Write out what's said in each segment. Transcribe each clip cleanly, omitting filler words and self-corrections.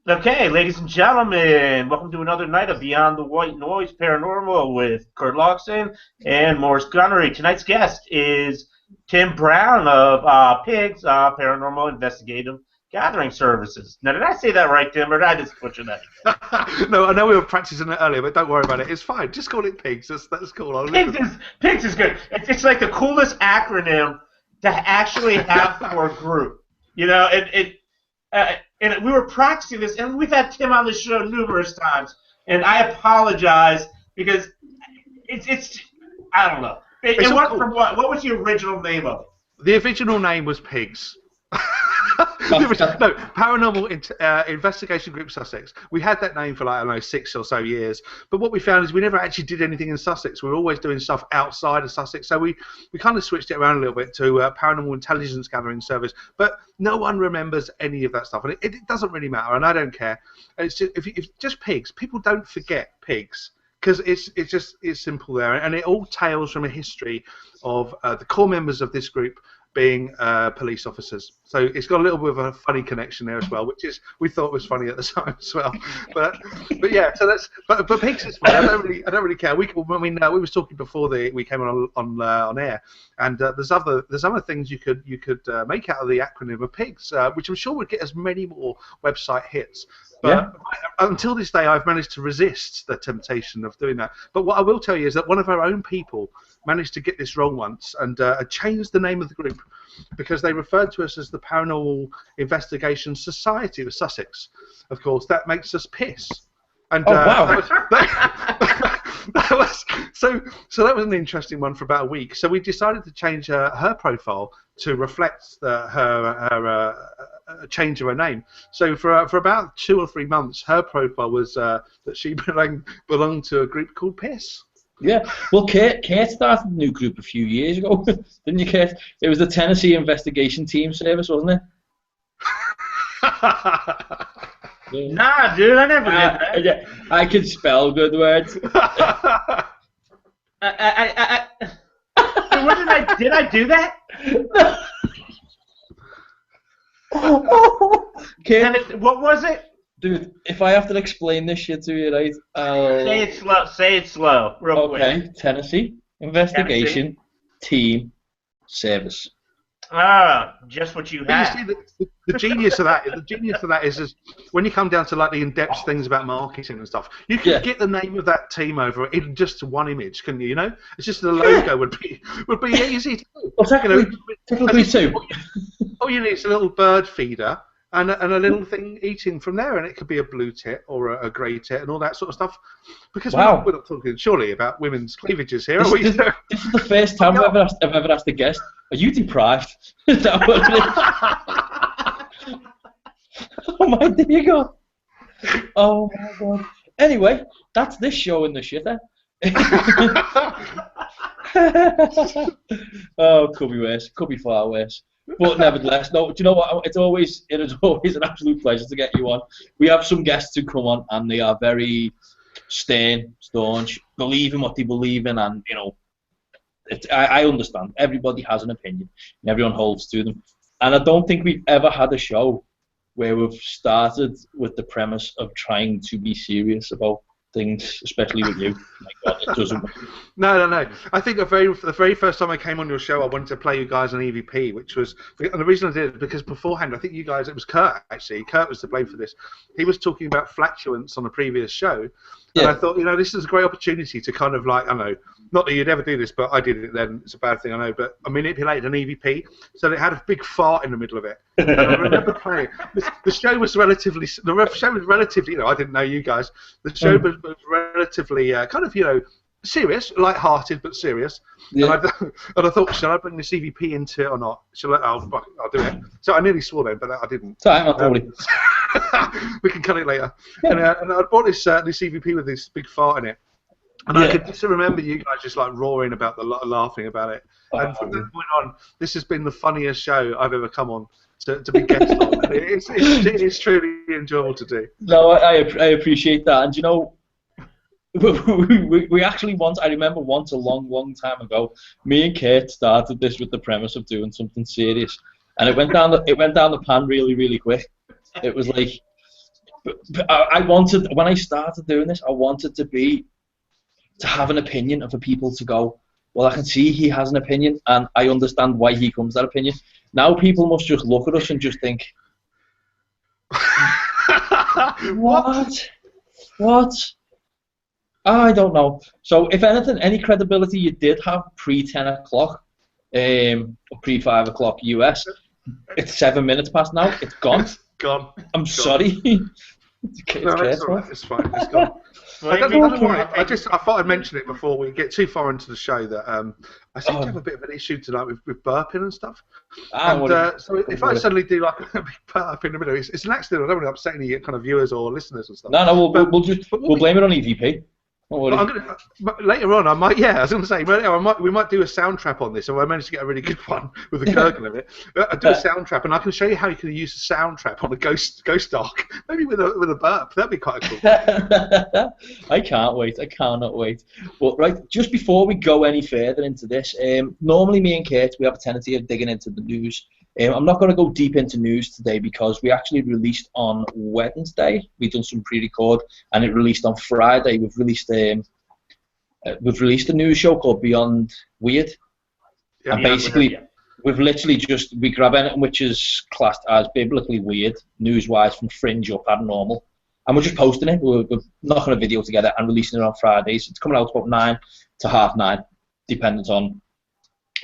Okay, ladies and gentlemen, welcome to another night of Beyond the White Noise Paranormal with Kurt Loxton and Morris Gunnery. Tonight's guest is Tim Brown of P.I.G.S, Paranormal Investigative Gathering Services. Now, did I say that right, Tim, or did I just butcher that again? No, I know we were practicing it earlier, but don't worry about it. It's fine. Just call it P.I.G.S. That's cool. P.I.G.S is good. It's like the coolest acronym to actually have for a group. You know, and we were practicing this, and we've had Tim on the show numerous times, and I apologize because it's I don't know. It went from what? What was the original name of it? The original name was P.I.G.S. No, Paranormal Investigation Group Sussex. We had that name for like, I don't know, 6 or so years. But what we found is we never actually did anything in Sussex. We were always doing stuff outside of Sussex. So we kind of switched it around a little bit to Paranormal Intelligence Gathering Service. But no one remembers any of that stuff. And it doesn't really matter, and I don't care. It's just, if just P.I.G.S, people don't forget P.I.G.S. Because it's simple there. And it all tales from a history of the core members of this group being police officers. So it's got a little bit of a funny connection there as well, which we thought was funny at the time as well. But yeah, so that's but P.I.G.S is fine. I don't really care. We was talking before we came on air, and there's other things you could make out of the acronym of P.I.G.S, which I'm sure would get us many more website hits. But until this day, I've managed to resist the temptation of doing that. But what I will tell you is that one of our own people managed to get this wrong once and changed the name of the group because they referred to us as the Paranormal Investigation Society of Sussex. Of course, that makes us piss. And wow. So that was an interesting one for about a week. So we decided to change her profile to reflect her change of her name. So for about 2 or 3 months, her profile was that she belonged to a group called P.I.S. Yeah, well, Kurt started a new group a few years ago, didn't you, Kurt? It was the Tennessee Investigation Team Service, wasn't it? Nah, dude, I never did that. I could spell good words. Did I do that? Kurt, what was it? Dude, if I have to explain this shit to you, right? Say it slow, real quick. Okay, Tennessee Investigation Team Service. Just what you had. You see, the genius of that is when you come down to like the in-depth things about marketing and stuff, you can get the name of that team over in just one image, couldn't you? You know, it's just the logo would be easy to do. Well, technically two. All you need is a little bird feeder and a little thing eating from there, and it could be a blue tit or a grey tit and all that sort of stuff. Because we're not talking surely about women's cleavages here, are we? This is the first time I've ever asked a guest, are you deprived? Is that what it is? Oh my dear God. Oh my God. Anyway, that's this show in the shitter. Oh, could be worse. Could be far worse. But nevertheless, no. Do you know what? It is always an absolute pleasure to get you on. We have some guests who come on, and they are very stern, staunch, believe in what they believe in, and you know, I understand. Everybody has an opinion, and everyone holds to them. And I don't think we've ever had a show where we've started with the premise of trying to be serious about things, especially with you. My God, it doesn't work. No. I think the very first time I came on your show, I wanted to play you guys an EVP, which was, and the reason I did it because beforehand, I think you guys, it was Kurt actually. Kurt was to blame for this. He was talking about flatulence on a previous show, and I thought, you know, this is a great opportunity to kind of like, I don't know, not that you'd ever do this, but I did it then. It's a bad thing, I know, but I manipulated an EVP so that it had a big fart in the middle of it. And I remember playing. The show was relatively, you know, I didn't know you guys. The show was relatively kind of, you know, serious, light-hearted but serious. Yeah. And I thought, shall I bring the CVP into it or not? I'll do it. So I nearly swore then, but I didn't. Sorry, we can cut it later. And I bought this CVP with this big fart in it. And I could just remember you guys just like roaring about laughing about it. And from that point on, this has been the funniest show I've ever come on to be guest on. It's truly enjoyable to do. No, I appreciate that. And you know, we actually once, I remember once a long time ago, me and Kurt started this with the premise of doing something serious, and it went down the pan really quick. It was like, But I wanted, when I started doing this, I wanted to have an opinion and for people to go, well, I can see he has an opinion and I understand why he comes to that opinion. Now people must just look at us and just think, what? I don't know. So if anything, any credibility you did have pre-10 o'clock, or pre-5 o'clock US, it's 7 minutes past now. It's gone. It's gone. I'm sorry. It's fine. It's gone. I thought I'd mention it before we get too far into the show that I seem to have a bit of an issue tonight with burping and stuff. So if I suddenly do like a big burp in the middle, it's an accident. I don't want to upset any kind of viewers or listeners and stuff. No, we'll blame it on EVP. Later on, I might. Yeah, I was going to say, we might do a sound trap on this, and I managed to get a really good one with a gurgle in it. I do a sound trap, and I can show you how you can use a sound trap on a ghost arc, maybe with a burp. That'd be quite cool. I can't wait. I cannot wait. But right, just before we go any further into this, normally me and Kate, we have a tendency of digging into the news. I'm not going to go deep into news today because we actually released on Wednesday. We've done some pre-record, and it released on Friday. We've released a news show called Beyond Weird, and basically we've literally we grab anything which is classed as biblically weird, news-wise, from Fringe or Paranormal, and we're just posting it. We're knocking a video together and releasing it on Fridays. It's coming out about 9 to half 9, depending on,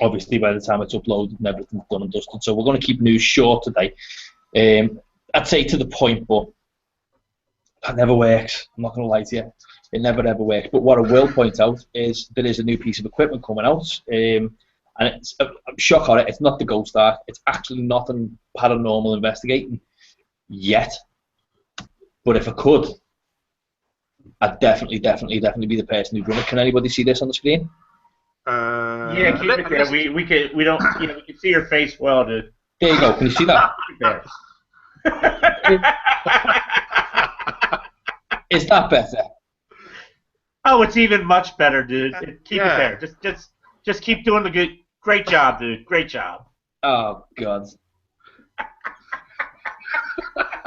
obviously, by the time it's uploaded and everything's done and dusted. So we're going to keep news short today. I'd say to the point, but that never works. I'm not going to lie to you. It never ever works. But what I will point out is there is a new piece of equipment coming out. And it's, I'm shocked on it. It's not the Ghost Arc. It's actually nothing paranormal investigating yet. But if I could, I'd definitely be the person who'd run it. Can anybody see this on the screen? Yeah, keep it there. We can see your face well, dude. There you go. Can you see that? Is that better? Oh, it's even much better, dude. Keep it there. Just keep doing the great job, dude. Great job. Oh God.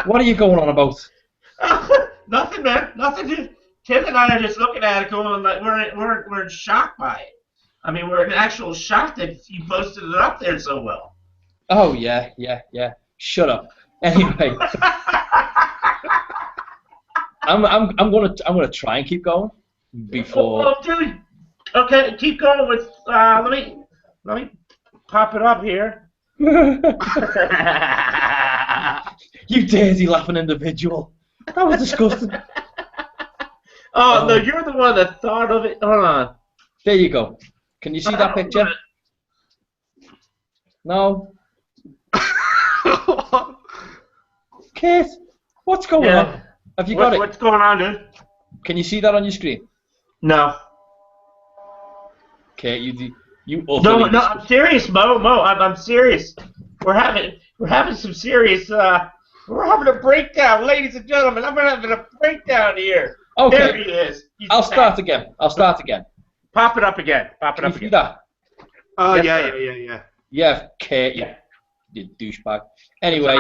What are you going on about? Nothing, man. Nothing, dude. Tim and I are just looking at it, going like we're in shock by it. I mean, we're in actual shock that you posted it up there so well. Oh yeah. Shut up. Anyway, I'm gonna try and keep going before. Oh, dude. Okay, keep going with. Let me pop it up here. You dirty laughing individual. That was disgusting. Oh no, you're the one that thought of it. Hold on. There you go. Can you see that picture? No. Kate, what's going on? Have you got it? What's going on, dude? Can you see that on your screen? No. Kate, you. No, I'm serious, Mo. I'm serious. We're having some serious. We're having a breakdown, ladies and gentlemen. I'm having a breakdown here. Okay. There he is. I'll start again. Pop it up again. Can you see that? Oh, Yes, yeah. Yeah, Kate. Yeah. You douchebag. Anyway.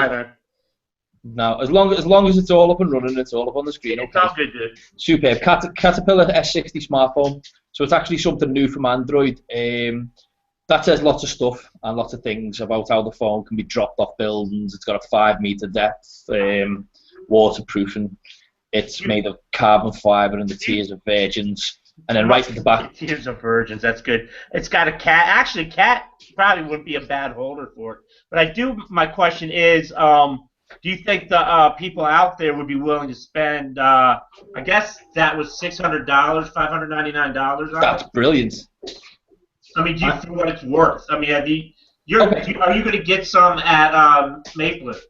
Now, as long as it's all up and running, it's all up on the screen. It's all good, dude. Superb. Caterpillar S60 smartphone. So it's actually something new from Android. That says lots of stuff and lots of things about how the phone can be dropped off buildings. It's got a 5-meter depth, waterproofing. It's made of carbon fiber and the tears of virgins. And then right at the back. Tears of virgins, that's good. It's got a cat. Actually, cat probably wouldn't be a bad holder for it. But my question is, do you think the people out there would be willing to spend, I guess that was $600, $599 on That's brilliant. I mean, do you feel what it's worth? I mean, are you going to get some at Maplewood?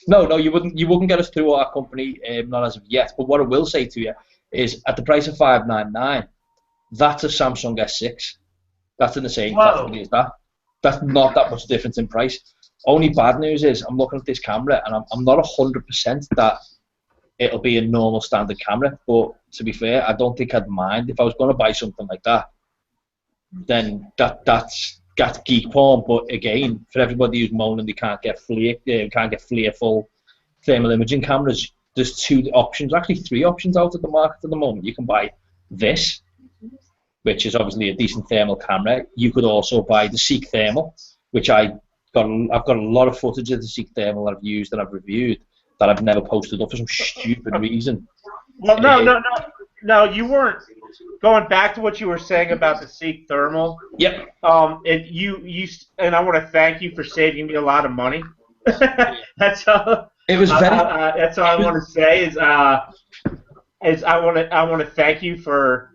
No, you wouldn't get us through our company, not as of yet. But what I will say to you is, at the price of $599, that's a Samsung S6. That's in the same category as that. That's not that much difference in price. Only bad news is, I'm looking at this camera and I'm not 100% that it'll be a normal standard camera. But to be fair, I don't think I'd mind if I was going to buy something like that. Then that's geek porn. But again, for everybody who's moaning they can't get FLIR full thermal imaging cameras, there's two options, actually three options out at the market at the moment. You can buy this, which is obviously a decent thermal camera. You could also buy the Seek Thermal, which I've got a lot of footage of the Seek Thermal that I've used and I've reviewed that I've never posted up for some stupid reason. Well, no, you weren't. Going back to what you were saying about the Seek Thermal. Yep. And I want to thank you for saving me a lot of money. That's all. It was very. That's all I want to say is I want to thank you for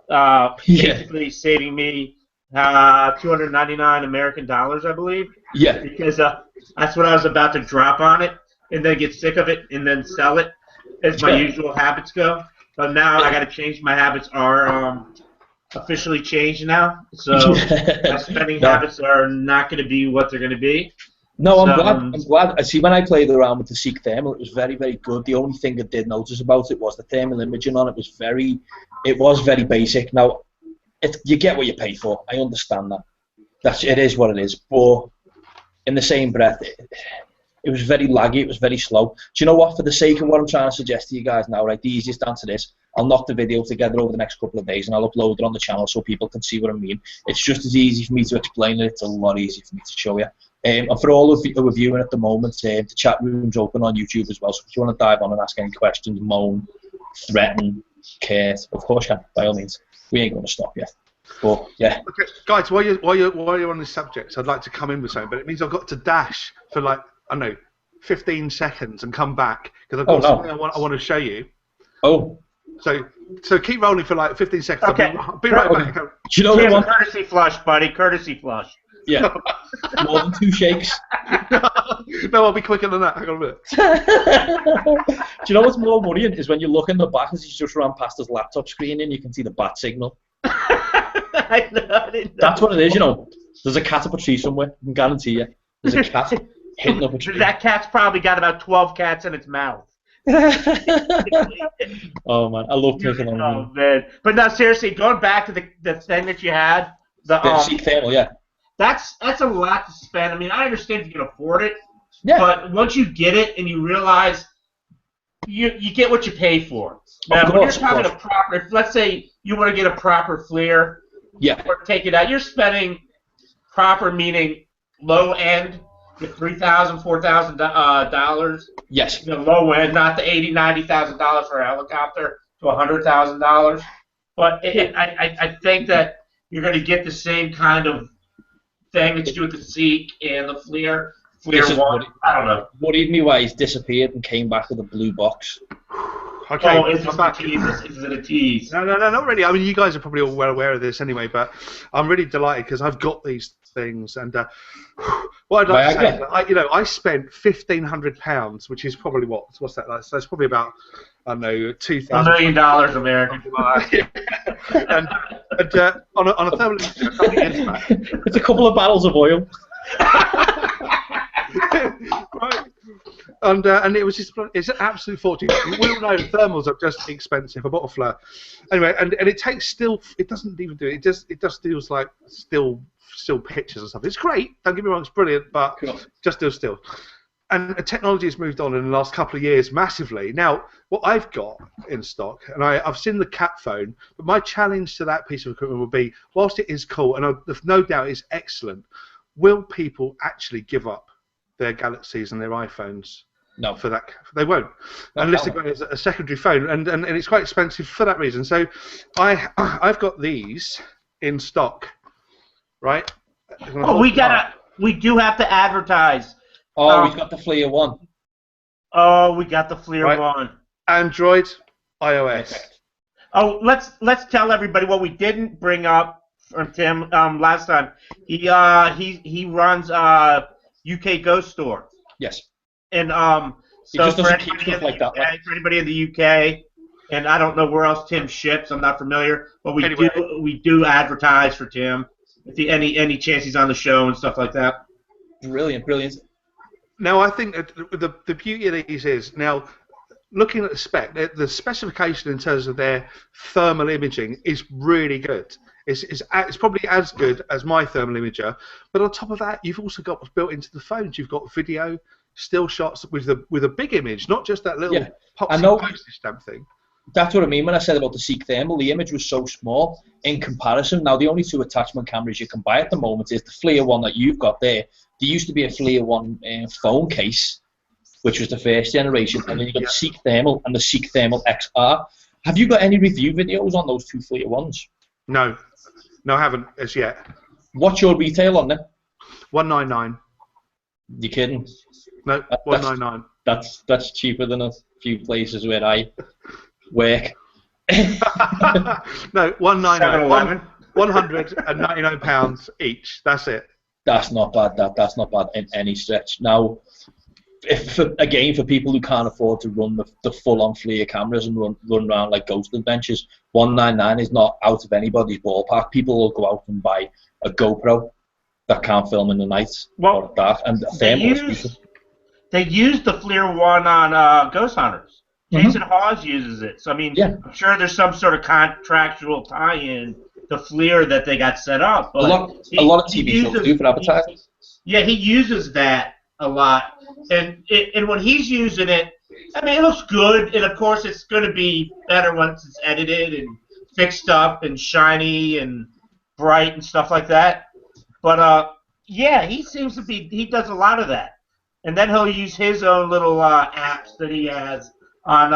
basically saving me $299 American dollars, I believe. Yeah. Because that's what I was about to drop on it, and then get sick of it, and then sell it, as my usual habits go. But now I got to change. My habits are officially changed now, so my spending habits are not going to be what they're going to be. No, I'm glad. I see, when I played around with the Seek Thermal, it was very, very good. The only thing I did notice about it was the thermal imaging on it was very basic. Now, you get what you pay for. I understand that. It is what it is. But in the same breath, it was very laggy. It was very slow. Do you know what? For the sake of what I'm trying to suggest to you guys now, right? The easiest answer is I'll knock the video together over the next couple of days and I'll upload it on the channel so people can see what I mean. It's just as easy for me to explain it. It's a lot easier for me to show you. And for all of you who are viewing at the moment, the chat room's open on YouTube as well. So if you want to dive on and ask any questions, moan, threaten, care, of course you can, by all means. We ain't going to stop yet. But yeah. Okay, guys, while you're on this subject, I'd like to come in with something, but it means I've got to dash for like, I don't know, 15 seconds and come back because I've got something I want to show you. Oh. So keep rolling for like 15 seconds. Okay. I'll be right back. Do you know Here's a courtesy flush, buddy. Courtesy flush. Yeah. More than 2 shakes. No, I'll be quicker than that. Hang on a minute. Do you know what's more worrying is when you look in the back as he's just ran past his laptop screen and you can see the bat signal. I didn't know. That's what it is, you know. There's a cat up a tree somewhere. I can guarantee you. There's a cat hitting up a tree. That cat's probably got about 12 cats in its mouth. Oh man, I love picking on Oh him. man, but no, seriously, going back to the thing that you had, The Seek Thermal, yeah. That's a lot to spend. I mean, I understand if you can afford it, Yeah. but once you get it and you realize you get what you pay for. Now, when you're talking a proper, let's say you want to get a proper FLIR, Yeah. or take it out, you're spending proper meaning low end with $3,000, $4,000. Yes. The low end, not the $80,000, $90,000 for a helicopter to $100,000. But I think that you're going to get the same kind of thing that you do with the Seek and the FLIR. FLIR 1, I don't know. Worried me why he's disappeared and came back with a blue box. Okay. Oh, is it a tease? No, not really. I mean, you guys are probably all well aware of this anyway, but I'm really delighted because I've got these things, and what I'd like to say is, I spent £1,500, which is probably what's that like? So it's probably about, I don't know, $2,000. $1 million American. and on a thermal imaging a couple of years back. It's a couple of barrels of oil. Right. And it was just, it's an absolute fortune. We all know thermals are just expensive. I bought a FLIR. Anyway, and it takes still, it doesn't even do it. It just deals like still pictures and stuff. It's great. Don't get me wrong, it's brilliant, but just deals still. And technology has moved on in the last couple of years massively. Now, what I've got in stock, and I've seen the cat phone, but my challenge to that piece of equipment would be, whilst it is cool, and I've no doubt it's excellent, will people actually give up their Galaxies and their iPhones? No. For that, they won't, unless they've got a secondary phone, and it's quite expensive for that reason. So, I've got these in stock, right? Oh, we do have to advertise. Oh, we've got the FLIR 1. Oh, we got the FLIR 1. Android, iOS. Oh, let's tell everybody what we didn't bring up from Tim last time. He runs UK Ghost Store. Yes. And so for anybody in the UK, and I don't know where else Tim ships, I'm not familiar, but we do advertise for Tim. If any chance he's on the show and stuff like that. Brilliant. Now I think that the beauty of these is now looking at the spec, the specification in terms of their thermal imaging is really good. It's probably as good as my thermal imager, but on top of that, you've also got what's built into the phones. You've got video, still shots with a big image, not just that little I know. postage stamp thing. That's what I mean when I said about the Seek Thermal. The image was so small in comparison. Now, the only two attachment cameras you can buy at the moment is the FLIR one that you've got there. There used to be a FLIR one phone case, which was the first generation, and then you got the Seek Thermal and the Seek Thermal XR. Have you got any review videos on those two FLIR ones? No, I haven't as yet. What's your retail on them? $199. You kidding? No, $199. That's cheaper than a few places where I work. No, $199. £199 each. That's it. That's not bad. That's not bad in any stretch. Now, for people who can't afford to run the full-on FLIR cameras and run around like Ghost Adventures, $199 is not out of anybody's ballpark. People will go out and buy a GoPro that can't film in the night or dark, and they use the FLIR one on Ghost Hunters. Jason Hawes uses it. So, I mean, I'm sure there's some sort of contractual tie-in to FLIR that they got set up. But a lot of TV shows do for advertising. He uses that a lot. And when he's using it, I mean, it looks good. And, of course, it's going to be better once it's edited and fixed up and shiny and bright and stuff like that. But, he seems to be – he does a lot of that. And then he'll use his own little apps that he has on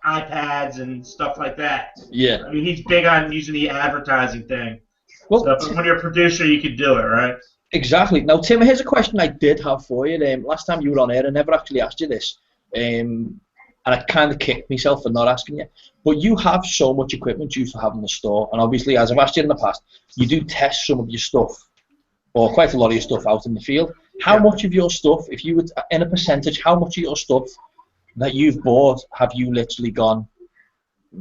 iPads and stuff like that. Yeah. I mean, he's big on using the advertising thing. Well, so when you're a producer, you can do it, right? Exactly. Now, Tim, here's a question I did have for you. Last time you were on air, I never actually asked you this. And I kind of kicked myself for not asking you. But you have so much equipment you used to have in the store. And obviously, as I've asked you in the past, you do test some of your stuff, or quite a lot of your stuff out in the field. How much of your stuff, if you would, in a percentage, how much of your stuff that you've bought have you literally gone,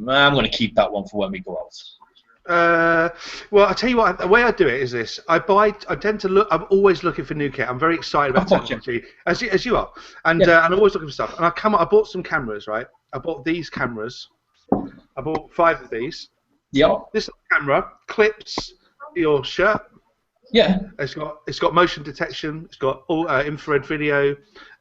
I'm going to keep that one for when we go out? Well, I tell you what, the way I do it is this. I tend to look, I'm always looking for new kit. I'm very excited about technology, as you are. And I'm always looking for stuff. And I bought some cameras, right? I bought these cameras. I bought 5 of these. Yeah. This camera clips your shirt. Yeah. It's got motion detection. It's got all infrared video.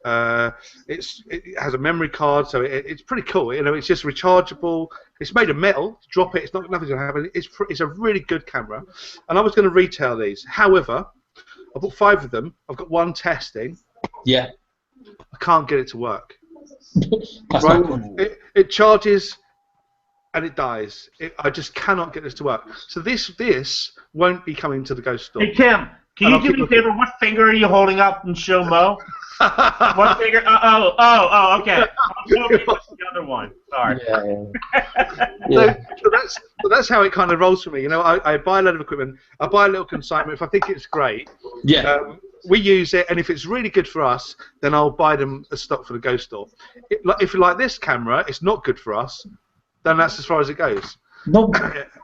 It has a memory card, so it's pretty cool. You know, it's just rechargeable. It's made of metal. Drop it, nothing's going to happen. It's a really good camera, and I was going to retail these. However, I bought 5 of them. I've got one testing. Yeah. I can't get it to work. Right? It charges and it dies. I just cannot get this to work. So this won't be coming to the Ghost store. Hey Tim, can you do me a favor? What finger are you holding up and show Mo? What finger? Oh, okay. What's the other one? Sorry. Yeah. So that's how it kind of rolls for me. You know, I buy a load of equipment. I buy a little consignment. If I think it's great, we use it, and if it's really good for us, then I'll buy them as stock for the Ghost store. If you like this camera, it's not good for us, then that's as far as it goes. No,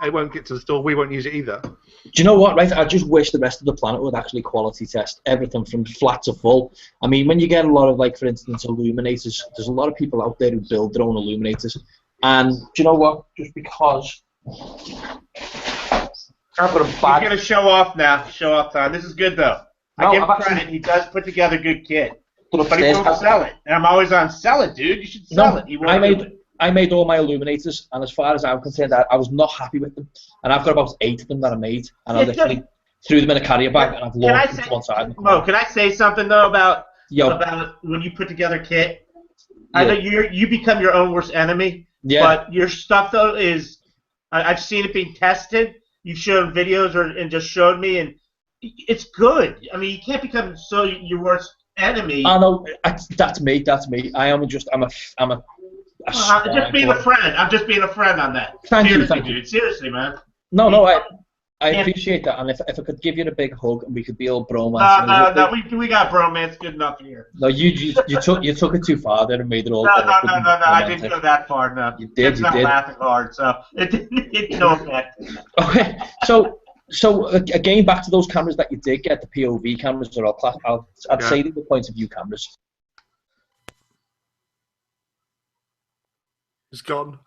it won't get to the store. We won't use it either. Do you know what? Right, I just wish the rest of the planet would actually quality test everything from flat to full. I mean, when you get a lot of, like, for instance, illuminators, there's a lot of people out there who build their own illuminators, and do you know what? Just because I'm gonna He's gonna show off now. Show off time. This is good though. I give him credit. He does put together good kit, but he won't sell it. And I'm always on sell it, dude. You should sell it. He won't do it. I made all my illuminators, and as far as I'm concerned, I was not happy with them. And I've got about 8 of them that I made, and I literally threw them in a carrier bag, and I've launched them to one side. Mo, can I say something though about when you put together kit? I know you become your own worst enemy. Yeah. But your stuff though is, I've seen it being tested. You've shown videos and just showed me, and it's good. I mean, you can't become your worst enemy. I know that's me. I'm a just being a friend. I'm just being a friend on that. Thank you, dude. Seriously, man. No, I appreciate that. And if I could give you a big hug and we could be all bromance. No, we got bromance good enough here. No, you took it too far there and made it all. No, I didn't go that far. No, you did. Not laughing hard, so it didn't go back. Okay, so again, back to those cameras that you did get, the POV cameras, or I'd say they were point of view cameras. It's gone.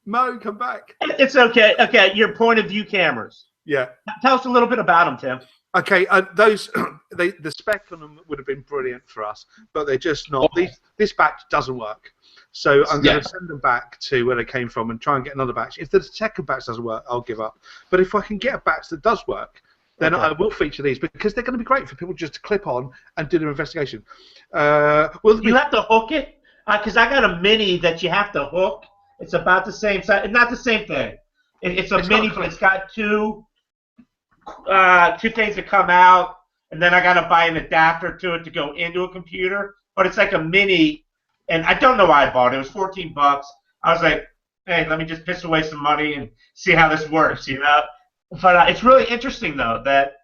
Mo, come back. It's okay. Okay, your point of view cameras. Yeah. Tell us a little bit about them, Tim. Okay, those the spec on them would have been brilliant for us, but they're just not. This batch doesn't work, so I'm going to send them back to where they came from and try and get another batch. If the second batch doesn't work, I'll give up. But if I can get a batch that does work, then I will feature these because they're going to be great for people just to clip on and do their investigation. You have to hook it because I got a mini that you have to hook. It's about the same size, not the same thing. It's a mini, but it's got two things that come out, and then I got to buy an adapter to it to go into a computer. But it's like a mini, and I don't know why I bought it. It was $14. I was like, hey, let me just piss away some money and see how this works, you know. But it's really interesting though that.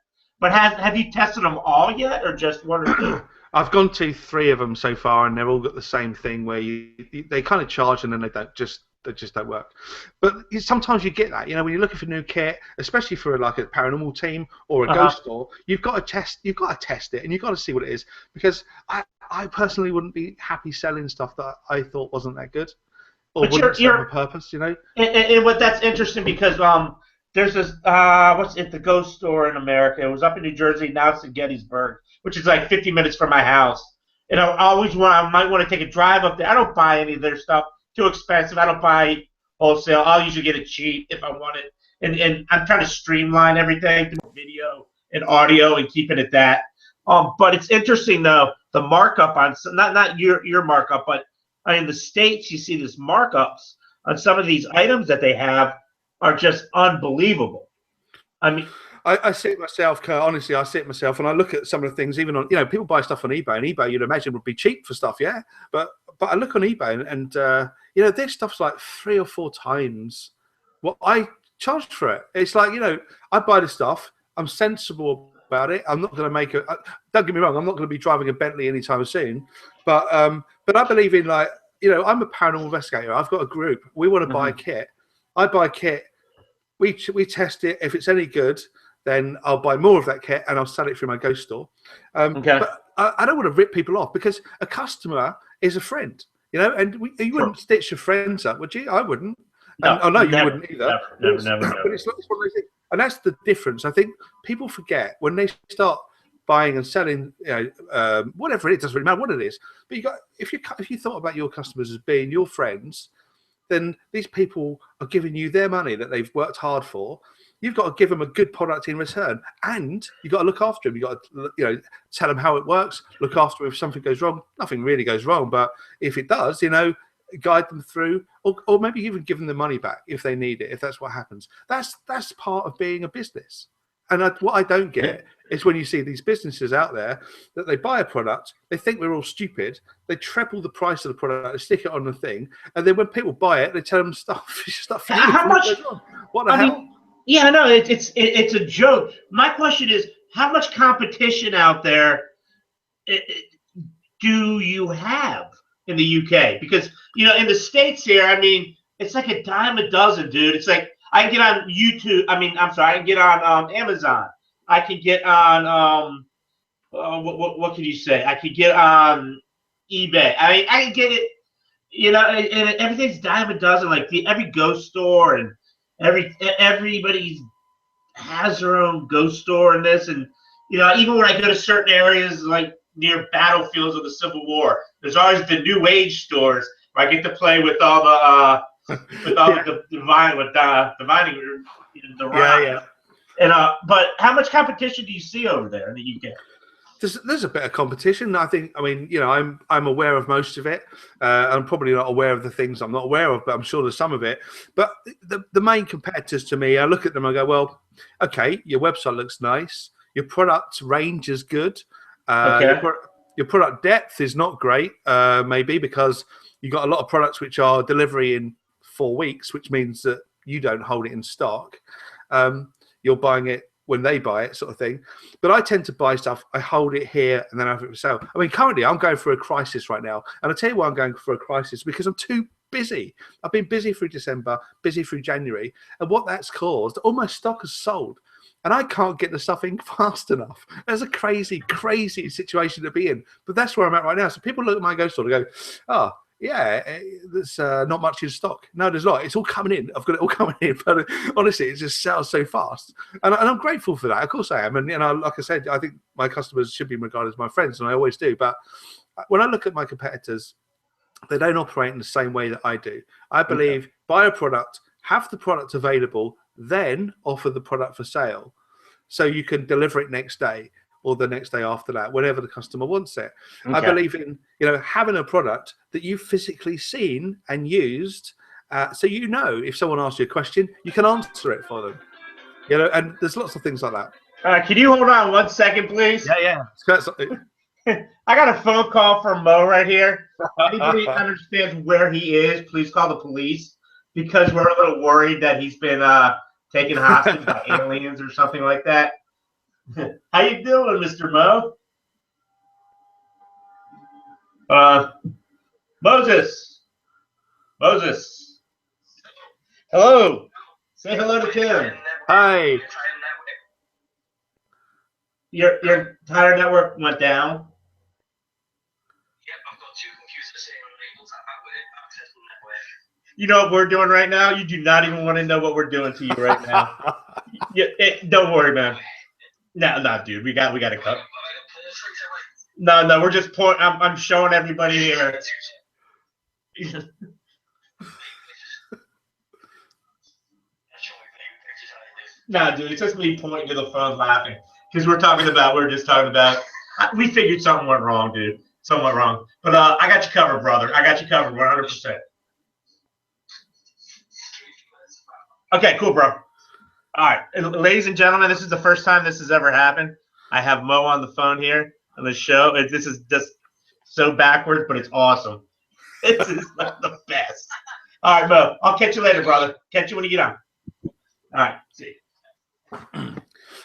But have you tested them all yet, or just one or two? I've gone to 3 of them so far, and they've all got the same thing where they kind of charge and then they just don't work. But sometimes you get that, you know, when you're looking for new kit, especially for like a paranormal team or a ghost store, you've got to test it, and you've got to see what it is. Because I personally wouldn't be happy selling stuff that I thought wasn't that good or wouldn't serve a purpose, you know. And what that's interesting because there's this the ghost store in America. It was up in New Jersey. Now it's in Gettysburg, which is like 50 minutes from my house. And I might want to take a drive up there. I don't buy any of their stuff. Too expensive. I don't buy wholesale. I'll usually get it cheap if I want it. And I'm trying to streamline everything through video and audio and keep it at that. But it's interesting though, the markup on not your markup, but in the States you see these markups on some of these items that they have are just unbelievable. I mean, I see it myself, Kurt. Honestly, I see it myself, and I look at some of the things. Even on, you know, people buy stuff on eBay, and eBay you'd imagine would be cheap for stuff, yeah. But I look on eBay, and you know, this stuff's like 3 or 4 times what I charged for it. It's like, you know, I buy the stuff. I'm sensible about it. I'm not going to make a. Don't get me wrong. I'm not going to be driving a Bentley anytime soon. But I believe in, like, you know, I'm a paranormal investigator. I've got a group. We want to buy a kit. I buy a kit. We test it. If it's any good, then I'll buy more of that kit and I'll sell it through my ghost store. But I don't want to rip people off because a customer is a friend, you know, and you wouldn't stitch your friends up, would you? I wouldn't. No, I know you wouldn't either. Never. But it's one of those things. And that's the difference. I think people forget when they start buying and selling, you know, whatever it is, doesn't really matter what it is. But if you thought about your customers as being your friends, then these people are giving you their money that they've worked hard for. You've got to give them a good product in return, and you've got to look after them. You've got to, you know, tell them how it works, look after them if something goes wrong. Nothing really goes wrong, but if it does, you know, guide them through, or maybe even give them the money back if they need it, if that's what happens. That's part of being a business. And what I don't get is when you see these businesses out there that they buy a product, they think we're all stupid, they treble the price of the product, they stick it on the thing, and then when people buy it, they tell them stuff. How much? What the hell? Yeah, no, it's a joke. My question is, how much competition out there do you have in the UK? Because, you know, in the States here, I mean, it's like a dime a dozen, dude. It's like I can get on YouTube. I can get on Amazon. I can get on what can you say? I could get on eBay. I mean, I can get it. You know, and everything's dime a dozen. Like every ghost store and everybody has their own ghost store and this, and you know, even when I go to certain areas like near battlefields of the Civil War, there's always the New Age stores where I get to play with all the Yeah. And but how much competition do you see over there in the UK? There's a bit of competition. I mean, you know, I'm aware of most of it. I'm probably not aware of the things I'm not aware of, but I'm sure there's some of it. But the main competitors to me, I look at them, I go, well, okay, your website looks nice. Your product range is good. Your product depth is not great, maybe because you've got a lot of products which are delivery in 4 weeks, which means that you don't hold it in stock. You're buying it when they buy it, sort of thing. But I tend to buy stuff, I hold it here, and then I have it for sale. I mean, currently I'm going through a crisis right now. And I'll tell you why I'm going through a crisis, because I'm too busy. I've been busy through December, busy through January. And what that's caused, all my stock has sold. And I can't get the stuff in fast enough. That's a crazy, crazy situation to be in. But that's where I'm at right now. So people look at my ghost store and go, oh, yeah, there's not much in stock. No, there's not. It's all coming in. I've got it all coming in. But honestly, it just sells so fast. And I'm grateful for that. Of course I am. And, like I said, I think my customers should be regarded as my friends, and I always do. But when I look at my competitors, they don't operate in the same way that I do. I believe buy a product, have the product available, then offer the product for sale. So you can deliver it next day or the next day after that, whenever the customer wants it. Okay. I believe in having a product that you've physically seen and used, so if someone asks you a question, you can answer it for them. And there's lots of things like that. Can you hold on 1 second, please? Yeah. I got a phone call from Mo right here. Anybody understands where he is, please call the police, because we're a little worried that he's been taken hostage by aliens or something like that. How you doing, Mr. Mo? Moses. Hello. Say hello to Tim. Hi. Your entire network went down? Yep, I've got 2 computers sitting unable to access the network. You know what we're doing right now? You do not even want to know what we're doing to you right now. Don't worry, man. No, dude, we got to cut. No, we're just I'm showing everybody here. No, dude, it's just me pointing to the phone laughing because we're just talking about. We figured something went wrong, dude. Something went wrong, but I got you covered, brother. I got you covered, 100%. Okay, cool, bro. All right, ladies and gentlemen, this is the first time this has ever happened. I have Mo on the phone here on the show. This is just so backwards, but it's awesome. This is like the best. All right, Mo, I'll catch you later, brother. Catch you when you get on. All right, see.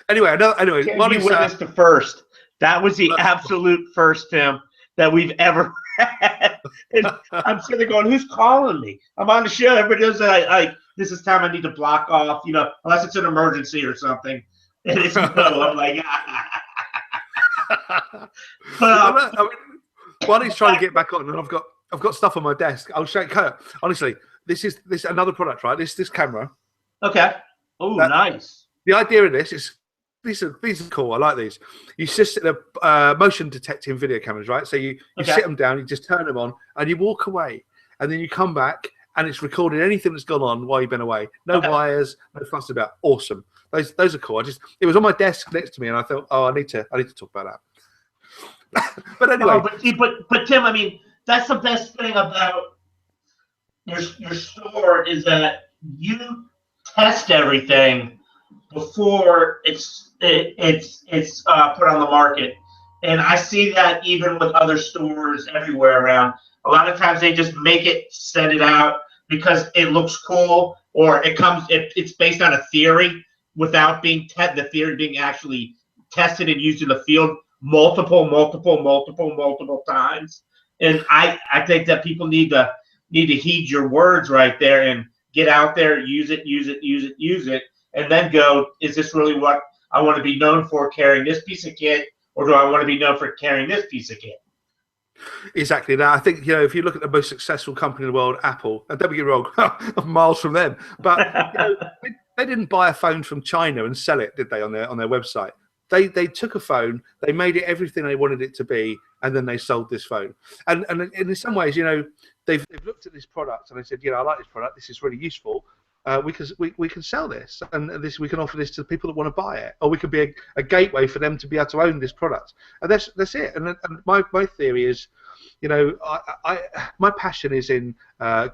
Anyway, you witnessed the first. That was the absolute first, Tim, that we've ever had. And I'm sitting there going, who's calling me? I'm on the show. Everybody knows that this is time I need to block off, unless it's an emergency or something. And it's no. I'm like, while he's trying to get back on, and I've got stuff on my desk. I'll show you. Honestly, this is another product, right? This camera. Okay. Oh, nice. The idea of this is these are cool. I like these. You just sit there, motion detecting video cameras, right? So you sit them down, you just turn them on, and you walk away, and then you come back, and it's recording anything that's gone on while you've been away. No wires, no fuss about. Awesome. Those are cool. It was on my desk next to me, and I thought, I need to talk about that. But anyway, but Tim, I mean, that's the best thing about your store is that you test everything before it's put on the market, and I see that even with other stores everywhere around. A lot of times they just make it, send it out because it looks cool, or it's based on a theory without being the theory being actually tested and used in the field multiple times. And I think that people need to heed your words right there and get out there, use it, and then go, is this really what I want to be known for, carrying this piece of kit, or do I want to be known for carrying this piece of kit? Exactly. Now, I think, if you look at the most successful company in the world, Apple, and don't get me wrong, I'm miles from them, but they didn't buy a phone from China and sell it, did they, on their website? They took a phone, they made it everything they wanted it to be, and then they sold this phone. And in some ways, they've looked at this product and they said, I like this product, this is really useful. We can sell this, and we can offer this to the people that want to buy it, or we could be a gateway for them to be able to own this product, and that's it. And my theory is, my passion is in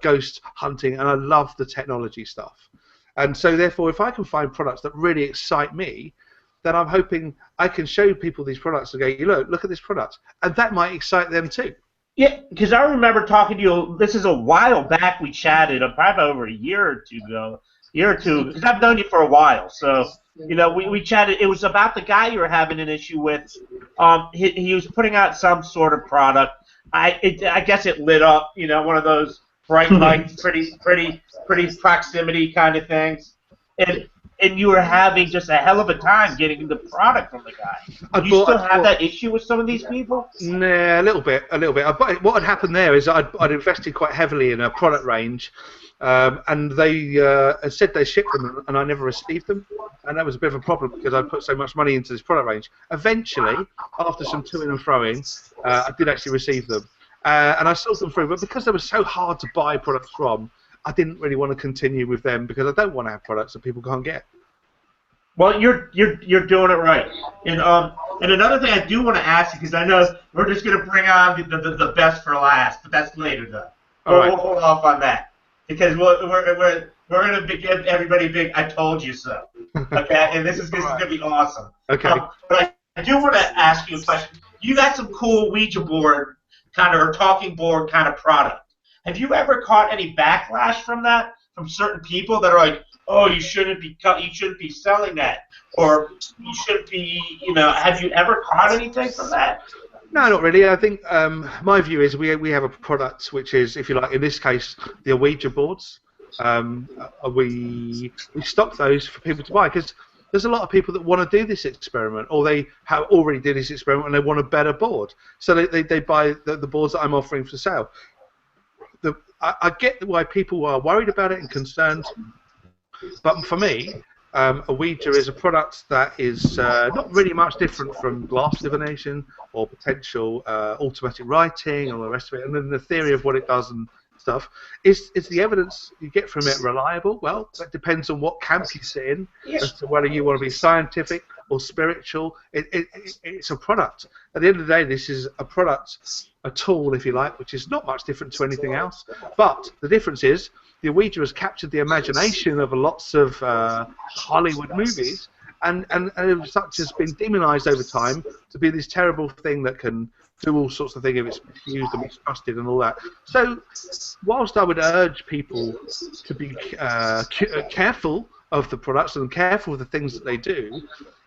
ghost hunting, and I love the technology stuff, and so therefore, if I can find products that really excite me, then I'm hoping I can show people these products and go, look at this product, and that might excite them too. Yeah, because I remember talking to you. This is a while back. We chatted, probably over a year or two ago. Because I've known you for a while. So, we chatted. It was about the guy you were having an issue with. He was putting out some sort of product. I guess it lit up. One of those bright lights, pretty proximity kind of things. And and you were having just a hell of a time getting the product from the guy. Do you still have that issue with some of these people? Nah, a little bit. What had happened there is I'd invested quite heavily in a product range, and they said they shipped them, and I never received them, and that was a bit of a problem because I put so much money into this product range. Eventually, after some to-ing and fro-ing, I did actually receive them, and I sold them through. But because they were so hard to buy products from, I didn't really want to continue with them because I don't want to have products that people can't get. Well, you're doing it right, and another thing I do want to ask you, because I know we're just going to bring on the best for last, but that's later though. We'll hold off on that because we're going to give everybody a big "I told you so." Okay, and this is going to be awesome. Okay. But I do want to ask you a question. You got some cool Ouija board kind of or talking board kind of product. Have you ever caught any backlash from that from certain people that are like, "Oh, you shouldn't be selling that," or "You shouldn't be," Have you ever caught anything from that? No, not really. I think my view is we have a product which is, if you like, in this case, the Ouija boards. We stock those for people to buy because there's a lot of people that want to do this experiment, or they have already did this experiment and they want a better board, so they buy the boards that I'm offering for sale. I get why people are worried about it and concerned, but for me, a Ouija is a product that is not really much different from glass divination or potential automatic writing and all the rest of it. And then the theory of what it does and stuff is the evidence you get from it reliable? Well, that depends on what camp you sit in as to whether you want to be scientific or spiritual. It's a product. At the end of the day, this is a product, a tool, if you like, which is not much different to anything else. But the difference is the Ouija has captured the imagination of lots of Hollywood movies, and as such has been demonized over time to be this terrible thing that can do all sorts of things if it's misused and mistrusted and all that. So, whilst I would urge people to be careful of the products and careful of the things that they do,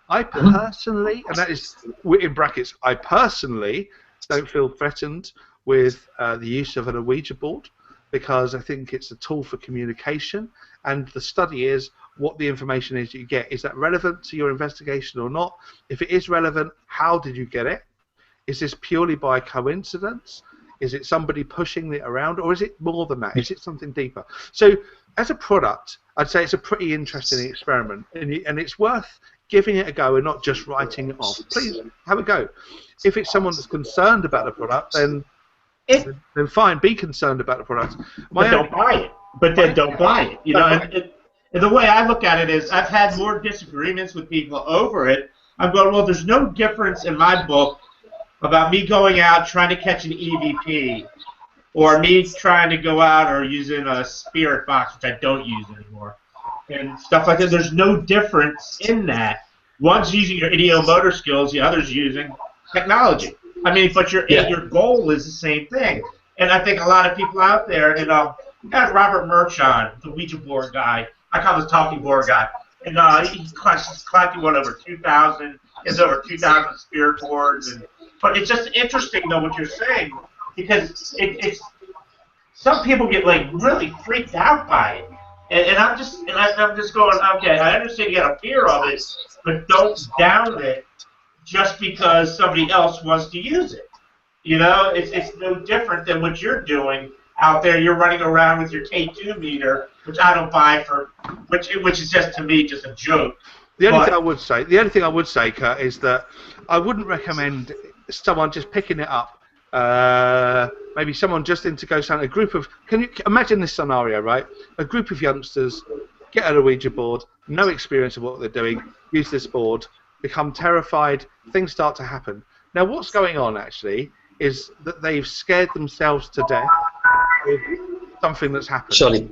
I personally, and that is in brackets, I personally don't feel threatened with the use of an Ouija board, because I think it's a tool for communication, and the study is what the information is you get. Is that relevant to your investigation or not? If it is relevant, how did you get it? Is this purely by coincidence? Is it somebody pushing it around, or is it more than that? Is it something deeper? So, as a product, I'd say it's a pretty interesting experiment, and it's worth giving it a go and not just writing it off. Please have a go. If it's someone that's concerned about the product, then fine, be concerned about the product. But don't buy it. But then don't buy it. And the way I look at it is, I've had more disagreements with people over it. I'm going, well, there's no difference in my book about me going out trying to catch an EVP, or me trying to go out or using a spirit box, which I don't use anymore, and stuff like that. There's no difference in that. One's using your idiomotor skills, the other's using technology. I mean, but your goal is the same thing. And I think a lot of people out there, we got Robert Merchon, the Ouija board guy. I call him the talking board guy. And he's collecting over 2,000. There's over 2,000 spirit boards. But it's just interesting, though, what you're saying, because it's some people get really freaked out by it. And I'm just going, okay, I understand you got a fear of it, but don't down it just because somebody else wants to use it. It's no different than what you're doing out there. You're running around with your K2 meter, which I don't buy which is just, to me, just a joke. The only thing I would say, Kurt, is that I wouldn't recommend someone just picking it up. Maybe someone just in to go something. A group of, can you imagine this scenario, right? A group of youngsters get a Ouija board, no experience of what they're doing, use this board, become terrified, things start to happen. Now, what's going on actually is that they've scared themselves to death with something that's happened. Sorry.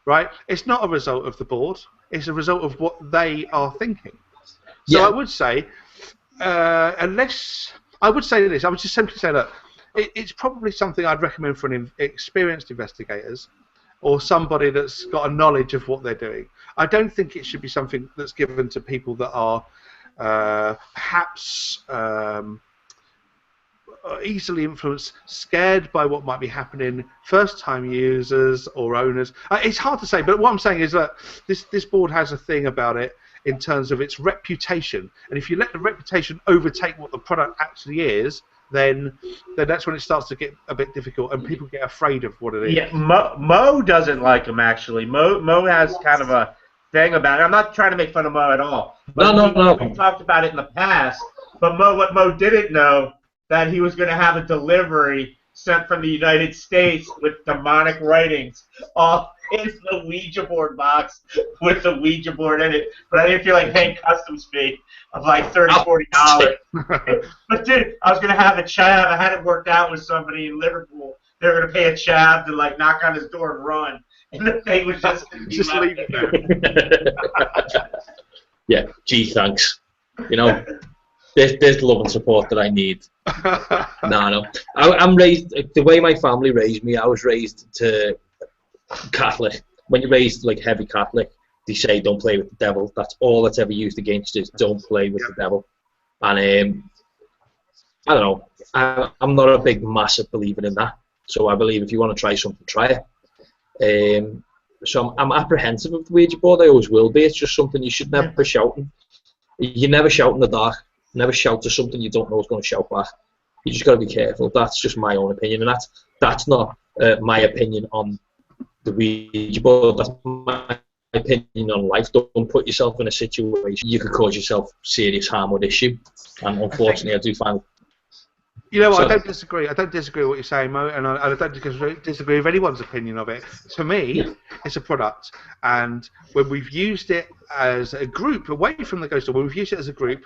Right? It's not a result of the board. It's a result of what they are thinking. So I would say, I would just simply say that it's probably something I'd recommend for experienced investigators or somebody that's got a knowledge of what they're doing. I don't think it should be something that's given to people that are perhaps easily influenced, scared by what might be happening, first-time users or owners. It's hard to say, but what I'm saying is that this board has a thing about it in terms of its reputation, and if you let the reputation overtake what the product actually is, then that's when it starts to get a bit difficult, and people get afraid of what it is. Yeah, Mo doesn't like him, actually. Mo has kind of a thing about it. I'm not trying to make fun of Mo at all. But No. We talked about it in the past. But what Mo didn't know, that he was going to have a delivery sent from the United States with demonic writings all in the Ouija board box with the Ouija board in it. But I didn't feel like paying customs fee of like $30, $40. But dude, I was going to have a chav. I had it worked out with somebody in Liverpool. They were going to pay a chav to like knock on his door and run. And the thing was just leave it there. Yeah, gee, thanks. You know, there's the love and support that I need. No. I'm raised, the way my family raised me, I was raised to Catholic. When you're raised like heavy Catholic, they say don't play with the devil. That's all that's ever used against you, is don't play with the devil. And I don't know, I'm not a big, massive believer in that. So I believe if you want to try something, try it. So I'm apprehensive of the Ouija board. I always will be. It's just something you should never be shouting. You never shout in the dark. Never shout to something you don't know is going to shout back. You just got to be careful. That's just my own opinion, and that's not my opinion on the Ouija board. That's my opinion on life. Don't put yourself in a situation you could cause yourself serious harm or issue. And unfortunately, I do find. You know, I don't disagree. I don't disagree with what you're saying, Mo, and I don't disagree with anyone's opinion of it. To me, it's a product, and when we've used it as a group, away from the ghost, when we've used it as a group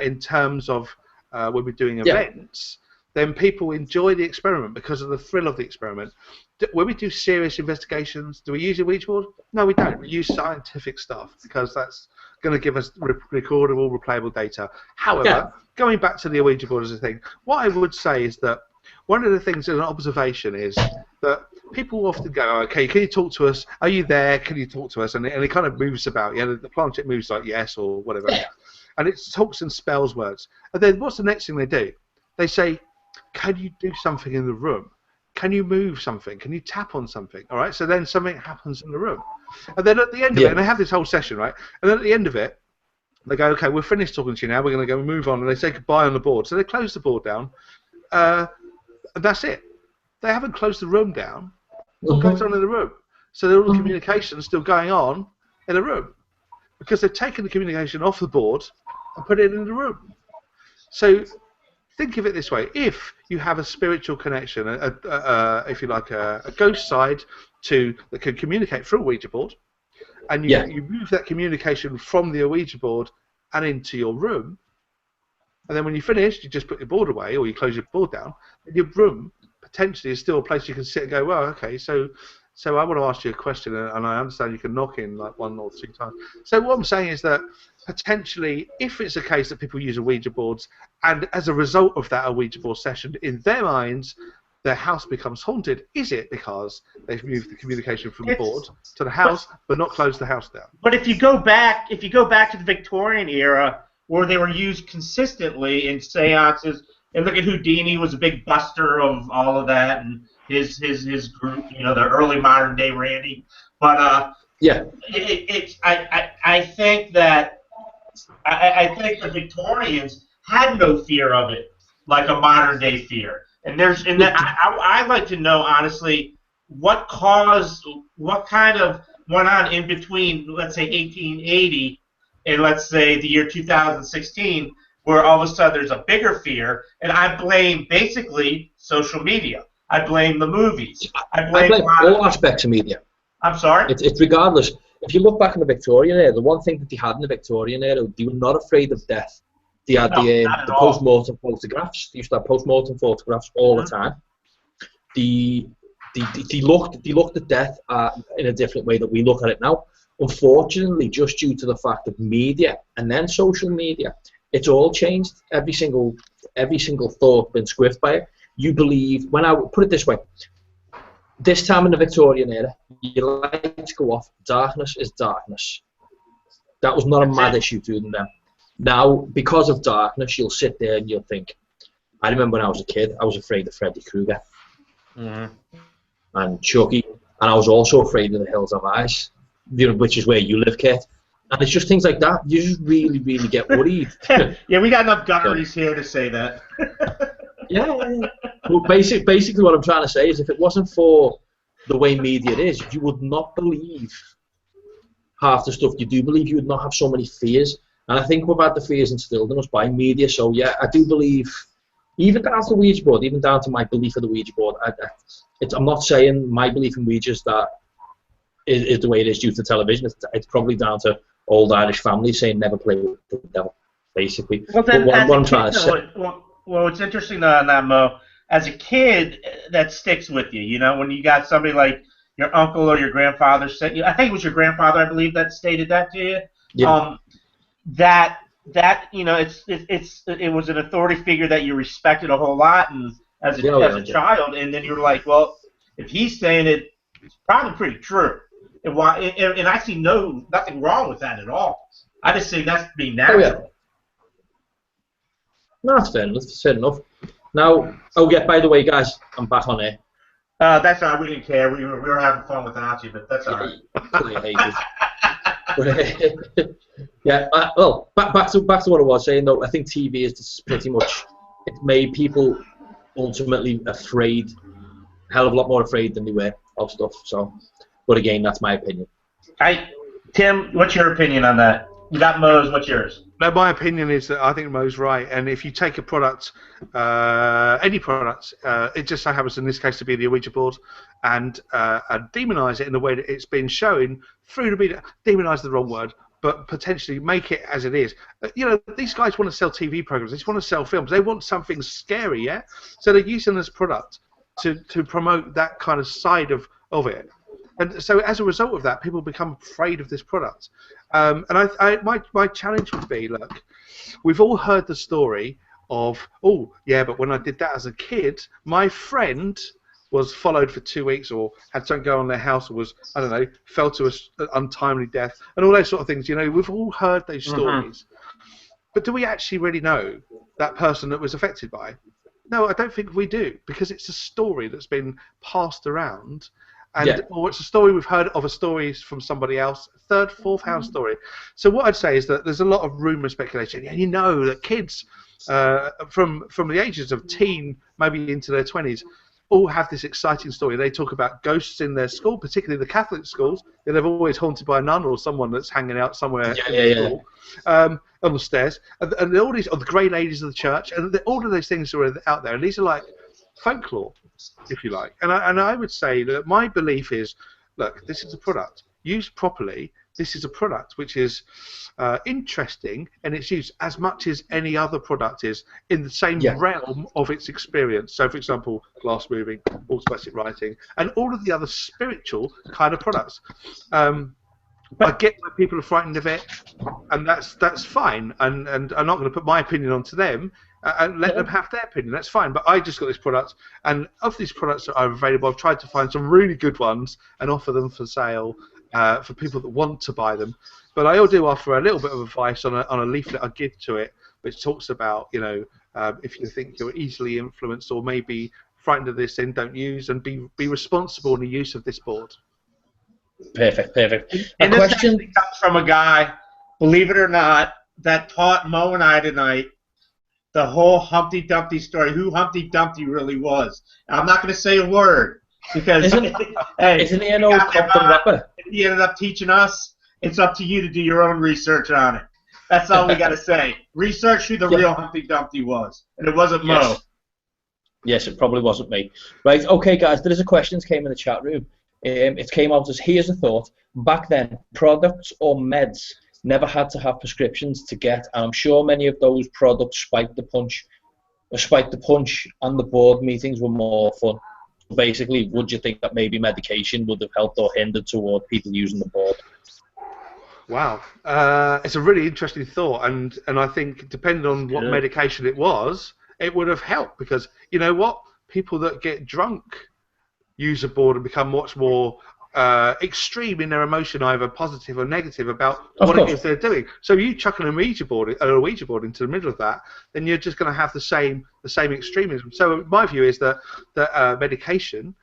in terms of when we're doing events, then people enjoy the experiment because of the thrill of the experiment. When we do serious investigations, do we use a Ouija board? No, we don't. We use scientific stuff because that's going to give us recordable, replayable data. However, going back to the Ouija board as a thing, what I would say is that one of the things as an observation is that people often go, okay, can you talk to us? Are you there? Can you talk to us? And it kind of moves about. You know, the planchette moves like yes or whatever. And it talks and spells words. And then what's the next thing they do? They say, can you do something in the room? Can you move something? Can you tap on something? All right, so then something happens in the room. And then at the end of it, and they have this whole session, right? And then at the end of it, they go, okay, we're finished talking to you now. We're going to go move on. And they say goodbye on the board. So they close the board down. And that's it. They haven't closed the room down. What goes on in the room? So there are all the communication still going on in the room. Because they've taken the communication off the board and put it in the room. So think of it this way: if you have a spiritual connection, if you like, a ghost side that can communicate through a Ouija board, and you move that communication from the Ouija board and into your room, and then when you finish, you just put your board away or you close your board down, and your room potentially is still a place you can sit and go, well, okay, so I want to ask you a question, and I understand you can knock in like 1 or 2 times. So what I'm saying is that potentially, if it's a case that people use Ouija boards, and as a result of that Ouija board session, in their minds, their house becomes haunted, is it because they've moved the communication from the board to the house, but not closed the house down? But if you go back to the Victorian era, where they were used consistently in seances, and look at Houdini was a big buster of all of that, and his group, you know, the early modern day Randy. But I think that I think the Victorians had no fear of it, like a modern day fear. And I'd like to know honestly what kind of went on in between, let's say 1880 and let's say the year 2016, where all of a sudden there's a bigger fear, and I blame basically social media. I blame the movies. I blame all aspects of media. I'm sorry? It's regardless. If you look back in the Victorian era, the one thing that they had in the Victorian era, they were not afraid of death. They had the post-mortem photographs. They used to have post-mortem photographs all the time. They looked at death in a different way that we look at it now. Unfortunately, just due to the fact of media and then social media, it's all changed. Every single thought been squiffed by it. You believe, when I put it this way, this time in the Victorian era, your lights go off, darkness is darkness. That was not a mad issue to them then. Now, because of darkness, you'll sit there and you'll think, I remember when I was a kid, I was afraid of Freddy Krueger Mhm. and Chucky, and I was also afraid of the Hills of Ice, which is where you live, Kit. And it's just things like that. You just really, really get worried. Yeah, we got enough So, gunneries here to say that. yeah. Well, basically what I'm trying to say is if it wasn't for the way media is, you would not believe half the stuff you do believe. You would not have so many fears. And I think we've had the fears instilled in us by media. So, yeah, I do believe, even down to the Ouija board, even down to my belief of the Ouija board, I'm not saying my belief in Ouija is the way it is due to television. It's probably down to old Irish families saying never play with the devil, basically. Well, then, But as what a I'm trying kid, to say, well, what's interesting on that, Mo, as a kid, that sticks with you. You know, when you got somebody like your uncle or your grandfather say, I think it was your grandfather, I believe, that stated that to you. yeah, That you know, it was an authority figure that you respected a whole lot, and as a child, and then you're like, well, if he's saying it, it's probably pretty true. And why? And I see nothing wrong with that at all. I just say that's being natural. yeah. No, that's fair enough. That's fair enough. Now, oh yeah, by the way, guys, I'm back on air. That's all right. We didn't care. We were having fun without you, but that's all right. Yeah. Well, back to what I was saying though. I think TV is pretty much it's made people ultimately afraid, a hell of a lot more afraid than they were of stuff. So, but again, that's my opinion. Tim, what's your opinion on that? You got Mo's. What's yours? No, my opinion is that I think Mo's right, and if you take a product, any product, it just so happens in this case to be the Ouija board, and demonise it in the way that it's been shown through the media. Demonise is the wrong word, but potentially make it as it is. You know, these guys want to sell TV programs, they just want to sell films, they want something scary, yeah? So they're using this product to promote that kind of side of it. And so as a result of that, people become afraid of this product. And my challenge would be, look, we've all heard the story of, oh, yeah, but when I did that as a kid, my friend was followed for 2 weeks or had something go on in their house or was, I don't know, fell to an untimely death and all those sort of things. You know, we've all heard those stories. But do we actually really know that person that was affected by it? No, I don't think we do, because it's a story that's been passed around. Or it's a story we've heard of, a story from somebody else, third, fourth hand story. So what I'd say is that there's a lot of rumour speculation, and you know that kids from the ages of teen, maybe into their 20s, all have this exciting story. They talk about ghosts in their school, particularly the Catholic schools. They're always haunted by a nun or someone that's hanging out somewhere in the school, on the stairs, and all these, or the grey ladies of the church, and all of those things are out there, and these are like folklore, if you like. And I would say that my belief is, look, this is a product. Used properly, this is a product which is interesting, and it's used as much as any other product is in the same realm of its experience. So, for example, glass moving, automatic writing, and all of the other spiritual kind of products. I get why people are frightened of it, and that's fine. And I'm not going to put my opinion onto them and let them have their opinion. That's fine. But I just got this product, and of these products that are available, I've tried to find some really good ones and offer them for sale for people that want to buy them. But I do offer a little bit of advice on a leaflet I give to it, which talks about, you know, if you think you're easily influenced or maybe frightened of this, then don't use, and be responsible in the use of this board. Perfect. And this actually comes from a guy, believe it or not, that taught Mo and I tonight the whole Humpty Dumpty story, who Humpty Dumpty really was. I'm not going to say a word because isn't he an old Compton rapper? He ended up teaching us. It's up to you to do your own research on it. That's all we got to say. Research who the real Humpty Dumpty was, and it wasn't Mo. Yes, it probably wasn't me. Right, okay, guys, there is a question that came in the chat room. It came out as, here's a thought. Back then, products or meds never had to have prescriptions to get, and I'm sure many of those products spiked the punch, and the board meetings were more fun. Basically, would you think that maybe medication would have helped or hindered toward people using the board? Wow, it's a really interesting thought, and I think depending on what medication it was, it would have helped, because you know what, people that get drunk use a board and become much more extreme in their emotion, either positive or negative, about Of what course. it is they're doing. So you chuck a Ouija board into the middle of that, then you're just going to have the same extremism. So my view is that medication,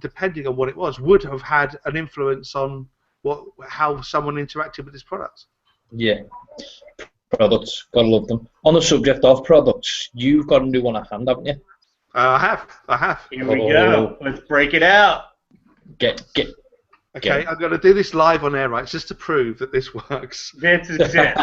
depending on what it was, would have had an influence on how someone interacted with this product. Yeah. Products, gotta love them. On the subject of products, you've got a new one at hand, haven't you? I have. Here we go. Let's break it out. Get. Okay, I'm going to do this live on air, right, just to prove that this works. Vince is Vince.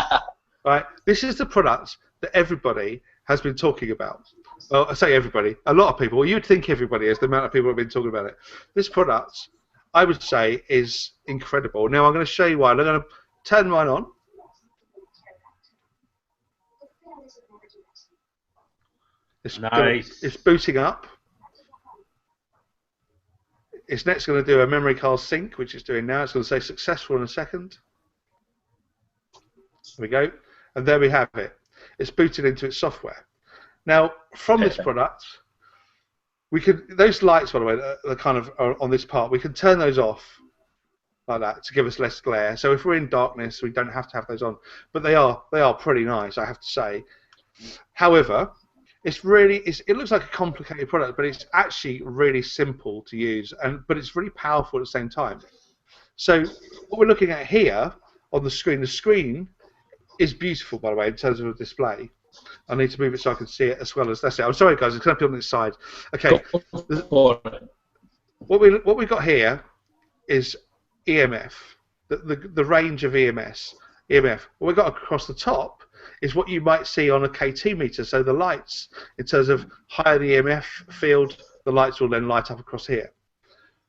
Right, this is the product that everybody has been talking about. Well, I say everybody, a lot of people. Well, you'd think everybody is, the amount of people who have been talking about it. This product, I would say, is incredible. Now, I'm going to show you why. I'm going to turn mine on. Nice. It's booting up. It's next going to do a memory card sync, which it's doing now. It's going to say successful in a second. There we go. And there we have it. It's booted into its software. Now, from this product, we could, those lights, by the way, that kind of are on this part, we can turn those off like that to give us less glare. So if we're in darkness, we don't have to have those on. But they are pretty nice, I have to say. However, it looks like a complicated product, but it's actually really simple to use, but it's really powerful at the same time. So what we're looking at here on the screen is beautiful, by the way, in terms of a display. I need to move it so I can see it as well as that's it. I'm sorry, guys, it's going to be on this side. Okay. What we got here is EMF, the range of EMF. What we got across the top is what you might see on a K2 meter. So the lights, in terms of higher the EMF field, the lights will then light up across here.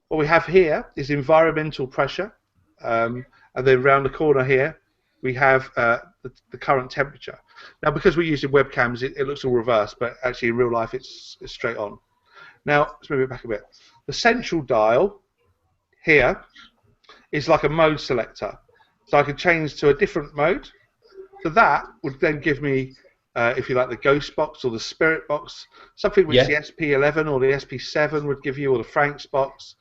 What we have here is environmental pressure, and then round the corner here we have the current temperature. Now, because we're using webcams, it looks all reversed, but actually in real life it's straight on. Now, let's move it back a bit. The central dial here is like a mode selector. So I can change to a different mode. So that would then give me, if you like, the ghost box or the spirit box, something which the SP11 or the SP7 would give you, or the Frank's box.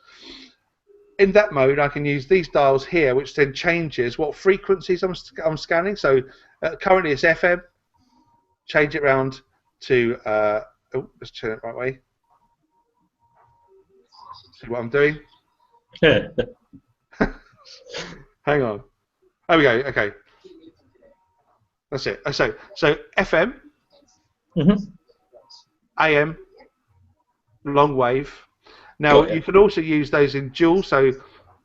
In that mode, I can use these dials here, which then changes what frequencies I'm scanning. So currently it's FM. Change it round to, let's turn it the right way. See what I'm doing? Hang on. There we go. Okay. That's it. So FM, AM, long wave. Now you can also use those in dual, so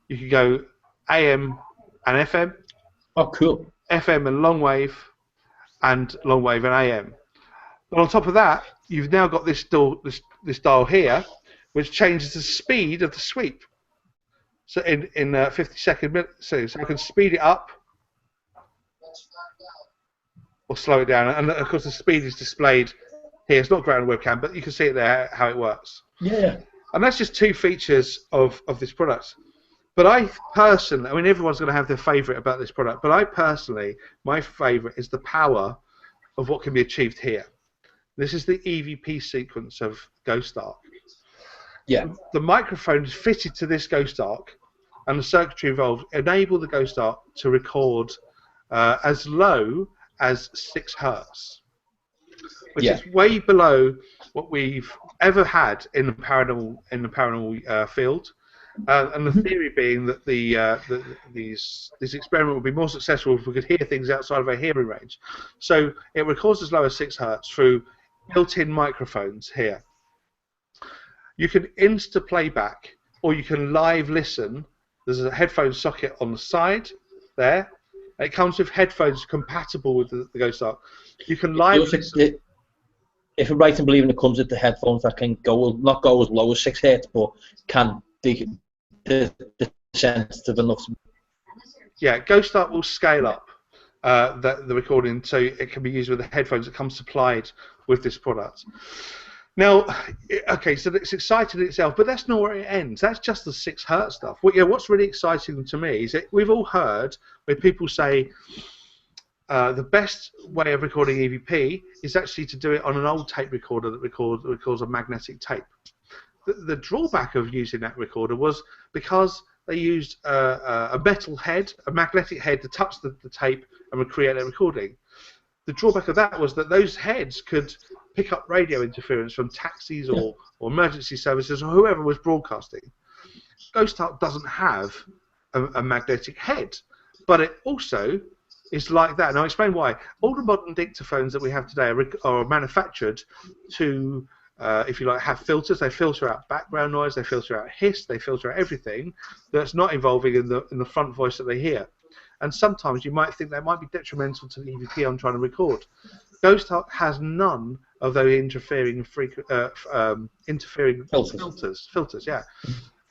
you can go AM and FM. Oh, cool. FM and long wave and AM. But on top of that, you've now got this dial here, which changes the speed of the sweep. So in 50-second minutes, so I can speed it up or slow it down, and of course the speed is displayed here. It's not great on the webcam, but you can see it there how it works. Yeah. And that's just two features of this product. But I personally, I mean, everyone's going to have their favourite about this product, but I personally, my favourite is the power of what can be achieved here. This is the EVP sequence of Ghost Arc. Yeah. The microphones fitted to this Ghost Arc and the circuitry involved enable the Ghost Arc to record as low as 6 Hertz, which is way below what we've ever had in the paranormal field. And the theory being that this experiment would be more successful if we could hear things outside of our hearing range. So it records as low as 6 Hertz through built-in microphones here. You can insta-playback, or you can live listen. There's a headphone socket on the side there. It comes with headphones compatible with the Ghost Arc. You can live listen. If I'm right in believing it comes with the headphones that can not go as low as 6 Hertz, but can the sensitive enough. Yeah, Ghost Arc will scale up the recording so it can be used with the headphones that come supplied with this product. Now, okay, so it's exciting in itself, but that's not where it ends. That's just the 6 Hertz stuff. What's really exciting to me is that we've all heard where people say the best way of recording EVP is actually to do it on an old tape recorder that records a magnetic tape. The drawback of using that recorder was because they used a metal head, a magnetic head, to touch the tape and would create a recording. The drawback of that was that those heads could pick up radio interference from taxis or emergency services or whoever was broadcasting. Ghost Ark doesn't have a magnetic head, but it also is like that. And I'll explain why. All the modern dictaphones that we have today are manufactured to, if you like, have filters. They filter out background noise, they filter out hiss, they filter out everything that's not involving in the front voice that they hear. And sometimes you might think that might be detrimental to the EVP I'm trying to record. Ghost Ark has none of those interfering filters, yeah.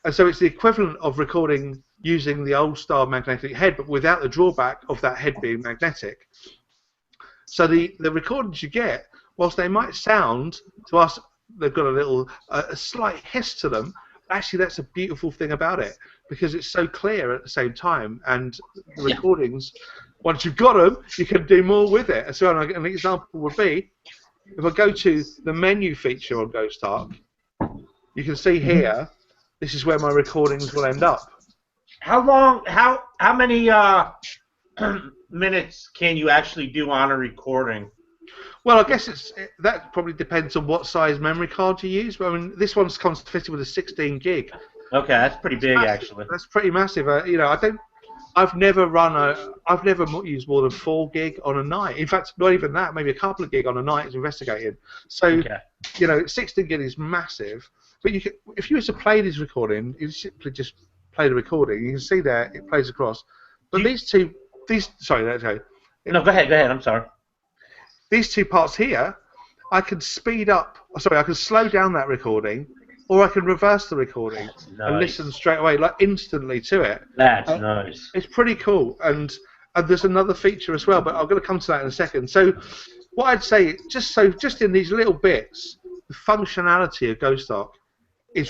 And so it's the equivalent of recording using the old style magnetic head, but without the drawback of that head being magnetic. So the recordings you get, whilst they might sound to us, they've got a slight hiss to them. Actually, that's a beautiful thing about it because it's so clear at the same time, and the recordings, once you've got them, you can do more with it. So an example would be, if I go to the menu feature on Ghost Ark, you can see here, this is where my recordings will end up. How many minutes can you actually do on a recording? Well, I guess that probably depends on what size memory card you use. But I mean, this one's comes fitted with a 16 gig. Okay, that's pretty big, actually. That's pretty massive. I've never used more than 4 gig on a night. In fact, not even that. Maybe a couple of gig on a night is investigating. So, 16 gig is massive. But if you were to play this recording, you simply just play the recording. You can see there it plays across. But sorry, there you go. No, go ahead. I'm sorry. These two parts here, I can I can slow down that recording, or I can reverse the recording and listen straight away, like instantly to it. That's nice. It's pretty cool, and there's another feature as well, but I'm going to come to that in a second. So, what I'd say, just in these little bits, the functionality of Ghost Ark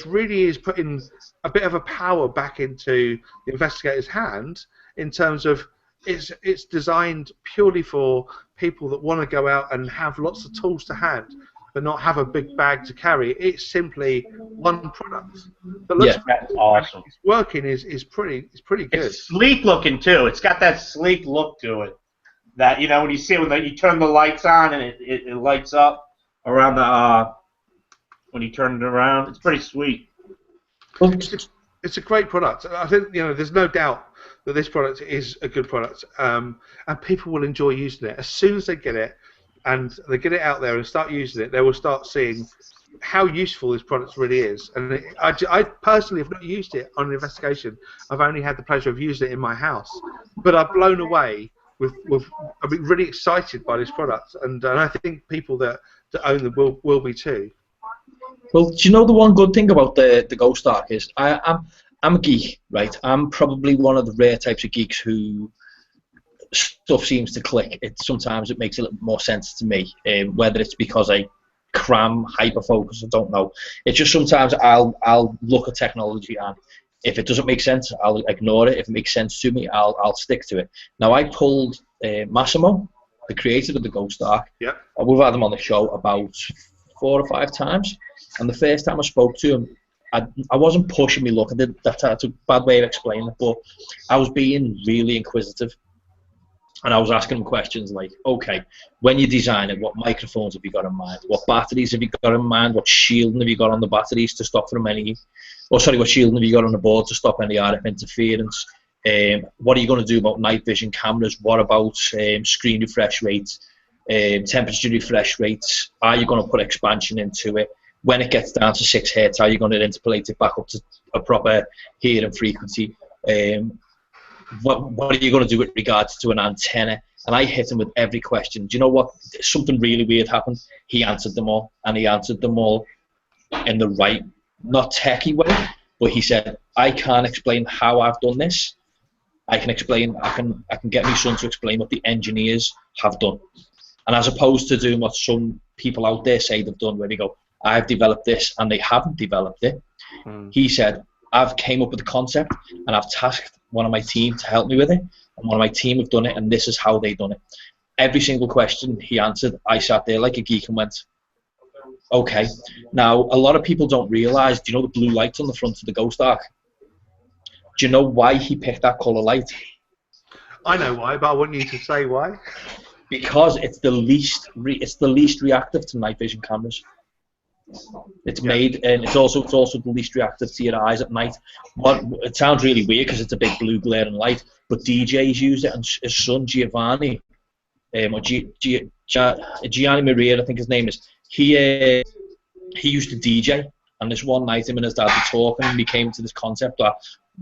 really is putting a bit of a power back into the investigator's hand in terms of it's designed purely for people that want to go out and have lots of tools to hand, but not have a big bag to carry. It's simply one product. But that's awesome. It's working is pretty good. It's sleek looking too. It's got that sleek look to it. That when you see it when you turn the lights on and it lights up around the when you turn it around. It's pretty sweet. It's a great product. I think there's no doubt that this product is a good product, and people will enjoy using it. As soon as they get it, and they get it out there and start using it, they will start seeing how useful this product really is. And I personally have not used it on an investigation. I've only had the pleasure of using it in my house. But I'm blown away I've been really excited by this product, and I think people that own them will be too. Well, do you know the one good thing about the Ghost Ark is I'm a geek, right? I'm probably one of the rare types of geeks who stuff seems to click. Sometimes it makes a little more sense to me, whether it's because I cram, hyper-focus, I don't know. It's just sometimes I'll look at technology and if it doesn't make sense, I'll ignore it. If it makes sense to me, I'll stick to it. Now, I pulled Massimo, the creator of the Ghost Ark. Yep. We've had him on the show about 4 or 5 times, and the first time I spoke to him, I wasn't pushing me luck. That's a bad way of explaining it, but I was being really inquisitive. And I was asking him questions like, okay, when you design it, what microphones have you got in mind? What batteries have you got in mind? What shielding have you got on the batteries to stop from what shielding have you got on the board to stop any RF interference? What are you going to do about night vision cameras? What about screen refresh rates, temperature refresh rates? Are you going to put expansion into it? When it gets down to 6 Hz, are you going to interpolate it back up to a proper hearing frequency? What are you going to do with regards to an antenna? And I hit him with every question. Do you know what? Something really weird happened. He answered them all, and he answered them all in the right, not techie way, but he said, I can't explain how I've done this. I can get my son to explain what the engineers have done. And as opposed to doing what some people out there say they've done, where they go, I've developed this, and they haven't developed it. He said, I've came up with the concept, and I've tasked one of my team to help me with it, and one of my team have done it, and this is how they've done it. Every single question he answered, I sat there like a geek and went, okay. Now, a lot of people don't realise, do you know the blue lights on the front of the Ghost Ark? Do you know why he picked that colour light? I know why, but I want you to say why. Because it's the least reactive to night vision cameras. It's made, and it's also the least reactive to your eyes at night. It sounds really weird because it's a big blue glaring light, but DJs use it, and his son Giovanni, or Gianni Maria, I think his name is. He used to DJ, and this one night him and his dad were talking, and we came to this concept that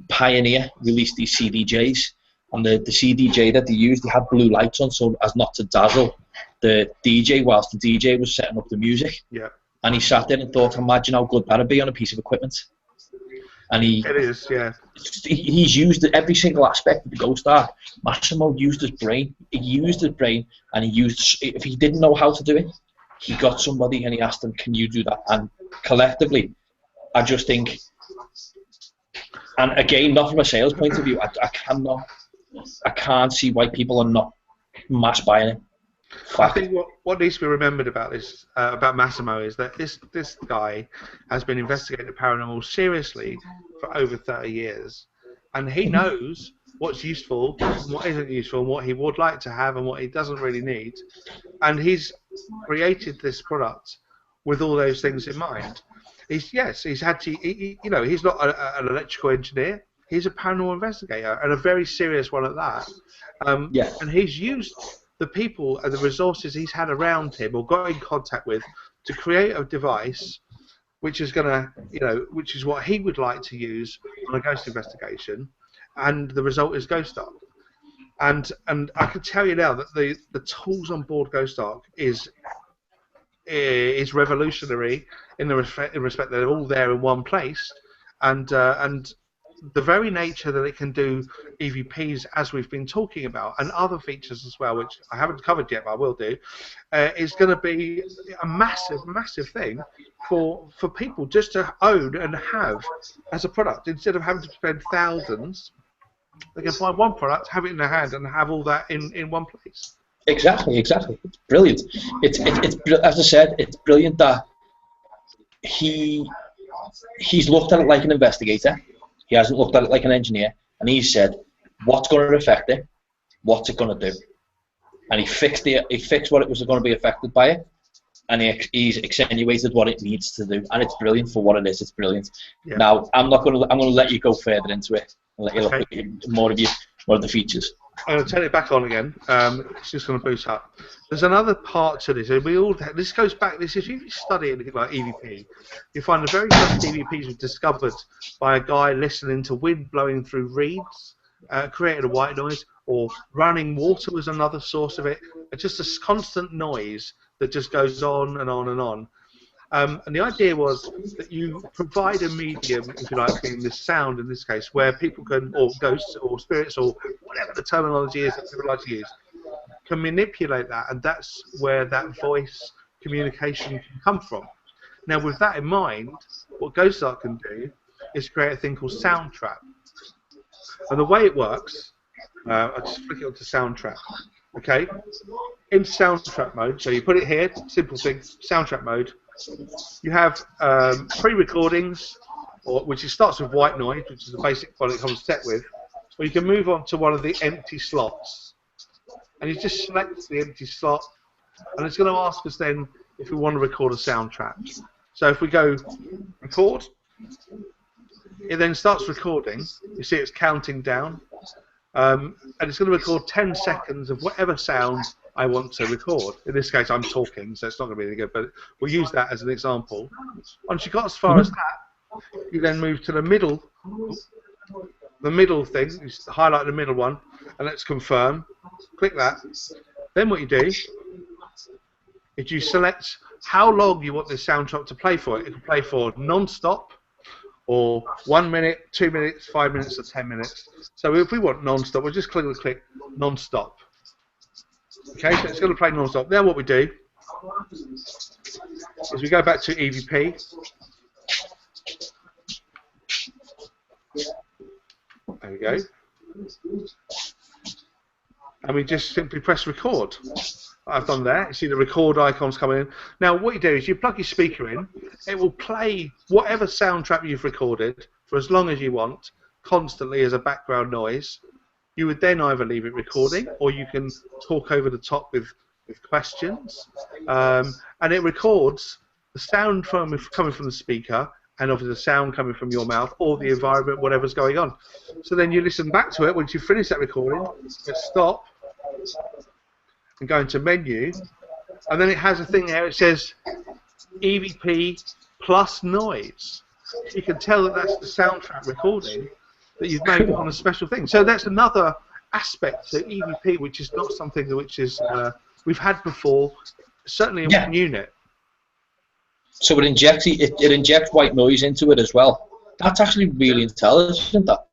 Pioneer released these CDJs, and the CDJ that they used, they had blue lights on so as not to dazzle the DJ whilst the DJ was setting up the music. Yeah. And he sat there and thought, imagine how good that'd be on a piece of equipment. And it is, yeah. He's used every single aspect of the Ghost Arc. Massimo used his brain. He used his brain, and if he didn't know how to do it, he got somebody and he asked them, can you do that? And collectively, I just think, and again, not from a sales point of view, I can't see why people are not mass buying it. I think what needs to be remembered about this, about Massimo, is that this guy has been investigating the paranormal seriously for over 30 years, and he knows what's useful and what isn't useful, and what he would like to have and what he doesn't really need, and he's created this product with all those things in mind. He's had to, he's not an electrical engineer. He's a paranormal investigator, and a very serious one at that. And he's used the people and the resources he's had around him or got in contact with to create a device which is which is what he would like to use on a ghost investigation, and the result is Ghost Arc. And I can tell you now that the tools on board Ghost Arc is revolutionary in respect that they're all there in one place, and the very nature that it can do EVPs, as we've been talking about, and other features as well, which I haven't covered yet, but I will do, is going to be a massive thing for people just to own and have as a product. Instead of having to spend thousands, they can find one product, have it in their hand, and have all that in one place. Exactly. It's brilliant. It's as I said, it's brilliant that he's looked at it like an investigator. He hasn't looked at it like an engineer, and he said, what's going to affect it? What's it going to do? And he fixed what it was going to be affected by it, and he's accentuated what it needs to do, and it's brilliant for what it is. It's brilliant. Yeah. Now, I'm going to let you go further into it and let you look at more of the features. I'm going to turn it back on again. It's just going to boost up. There's another part to this. This goes back. If you study anything like EVP, you find the very first EVPs were discovered by a guy listening to wind blowing through reeds, creating a white noise, or running water was another source of it. It's just a constant noise that just goes on and on and on. And the idea was that you provide a medium, if you like, being this sound in this case, where people can, or ghosts, or spirits, or whatever the terminology is that people like to use, can manipulate that, and that's where that voice communication can come from. Now, with that in mind, what Ghost Arc can do is create a thing called Soundtrap. And the way it works, I'll just flick it onto Soundtrap. Okay? In Soundtrap mode, so you put it here, simple thing, Soundtrap mode. You have pre-recordings, which starts with white noise, which is the basic one it comes set with, or you can move on to one of the empty slots. And you just select the empty slot, and it's going to ask us then if we want to record a soundtrack. So if we go record, it then starts recording. You see it's counting down, and it's going to record 10 seconds of whatever sound I want to record. In this case, I'm talking, so it's not going to be any good, but we'll use that as an example. Once you got as far as that, you then move to the middle thing. You highlight the middle one, and let's confirm. Click that. Then what you do is you select how long you want this soundtrack to play for. It can play for non-stop, or 1 minute, 2 minutes, 5 minutes, or 10 minutes. So if we want non-stop, we'll just click non-stop. Okay, so it's going to play non-stop. Then what we do is we go back to EVP. There we go. And we just simply press record. I've done that. You see the record icons coming in. Now what you do is you plug your speaker in. It will play whatever soundtrack you've recorded for as long as you want. constantly as a background noise, you would then either leave it recording or you can talk over the top with questions. And it records the sound coming from the speaker and obviously the sound coming from your mouth or the environment, whatever's going on. So then you listen back to it once you finish that recording, you stop and go into menu, and then it has a thing there. It says EVP plus noise. You can tell that that's the soundtrack recording that you've made on a special thing. So that's another aspect to EVP, which is not something which is we've had before, certainly in one unit. So it injects white noise into it as well. That's actually really intelligent. That.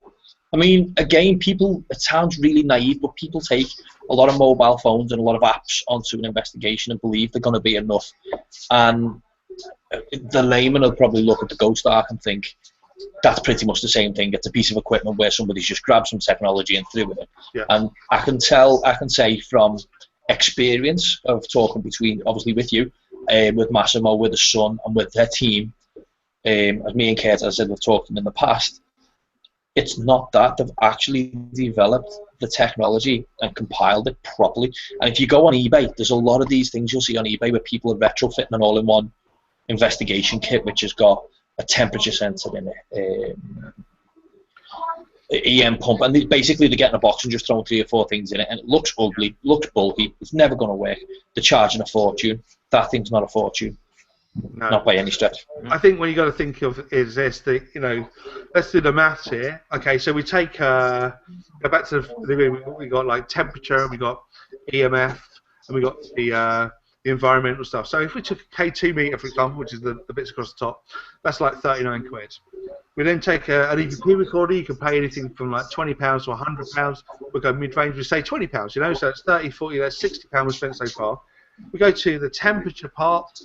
I mean, again, it sounds really naive, but people take a lot of mobile phones and a lot of apps onto an investigation and believe they're going to be enough. And the layman will probably look at the Ghost Ark and think, that's pretty much the same thing. It's a piece of equipment where somebody's just grabbed some technology and threw it. Yeah. And I can say from experience of talking between, obviously with you, with Massimo, with his son, and with their team, as me and Kurt, as I said, we've talked in the past, it's not that. They've actually developed the technology and compiled it properly. And if you go on eBay, there's a lot of these things you'll see on eBay where people are retrofitting an all-in-one investigation kit which has got a temperature sensor in it, EM pump, and basically they get in a box and just throw 3 or 4 things in it, and it looks ugly, looks bulky, it's never going to work. They're charging a fortune. That thing's not a fortune. No. Not by any stretch. I think what you got to think of is this: let's do the maths here. Okay, so we take go back to we got like temperature, we got EMF, and we got the environmental stuff. So if we took a K2 meter, for example, which is the bits across the top, that's like 39 quid. We then take an EVP recorder. You can pay anything from like £20 to £100. We go mid-range. We say £20. So it's 30, 40. That's £60 we've spent so far. We go to the temperature part.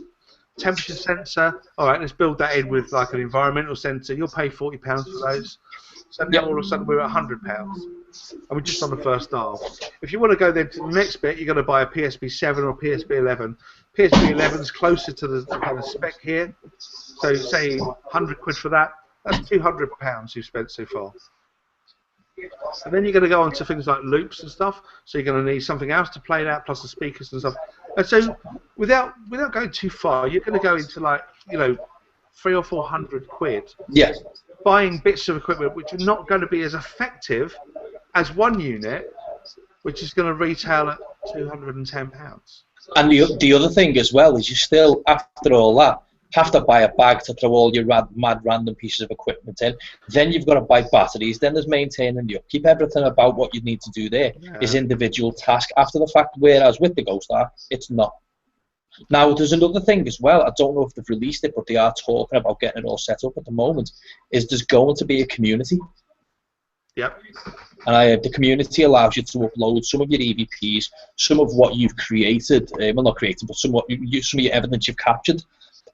Temperature sensor. All right, let's build that in with like an environmental sensor. You'll pay £40 for those. So now all of a sudden we're at £100, and we're just on the first dial. If you want to go then to the next bit, you're going to buy a PSP7 or PSP11. PSP11 is closer to the kind of spec here. So say 100 quid for that. That's £200 you've spent so far. And then you're going to go on to things like loops and stuff. So you're going to need something else to play that, plus the speakers and stuff. And so without going too far, you're going to go into like 300 or 400 quid. Yeah. Buying bits of equipment which are not going to be as effective as one unit, which is going to retail at £210. And the other thing as well is you still, after all that, have to buy a bag to throw all your mad random pieces of equipment in. Then you've got to buy batteries. Then there's maintaining the upkeep. Everything about what you need to do there is individual task after the fact, whereas with the Ghost Ark, it's not. Now, there's another thing as well. I don't know if they've released it, but they are talking about getting it all set up at the moment, is there's going to be a community. Yep. And the community allows you to upload some of your EVPs, some of what you've created, well, not created, but some of your evidence you've captured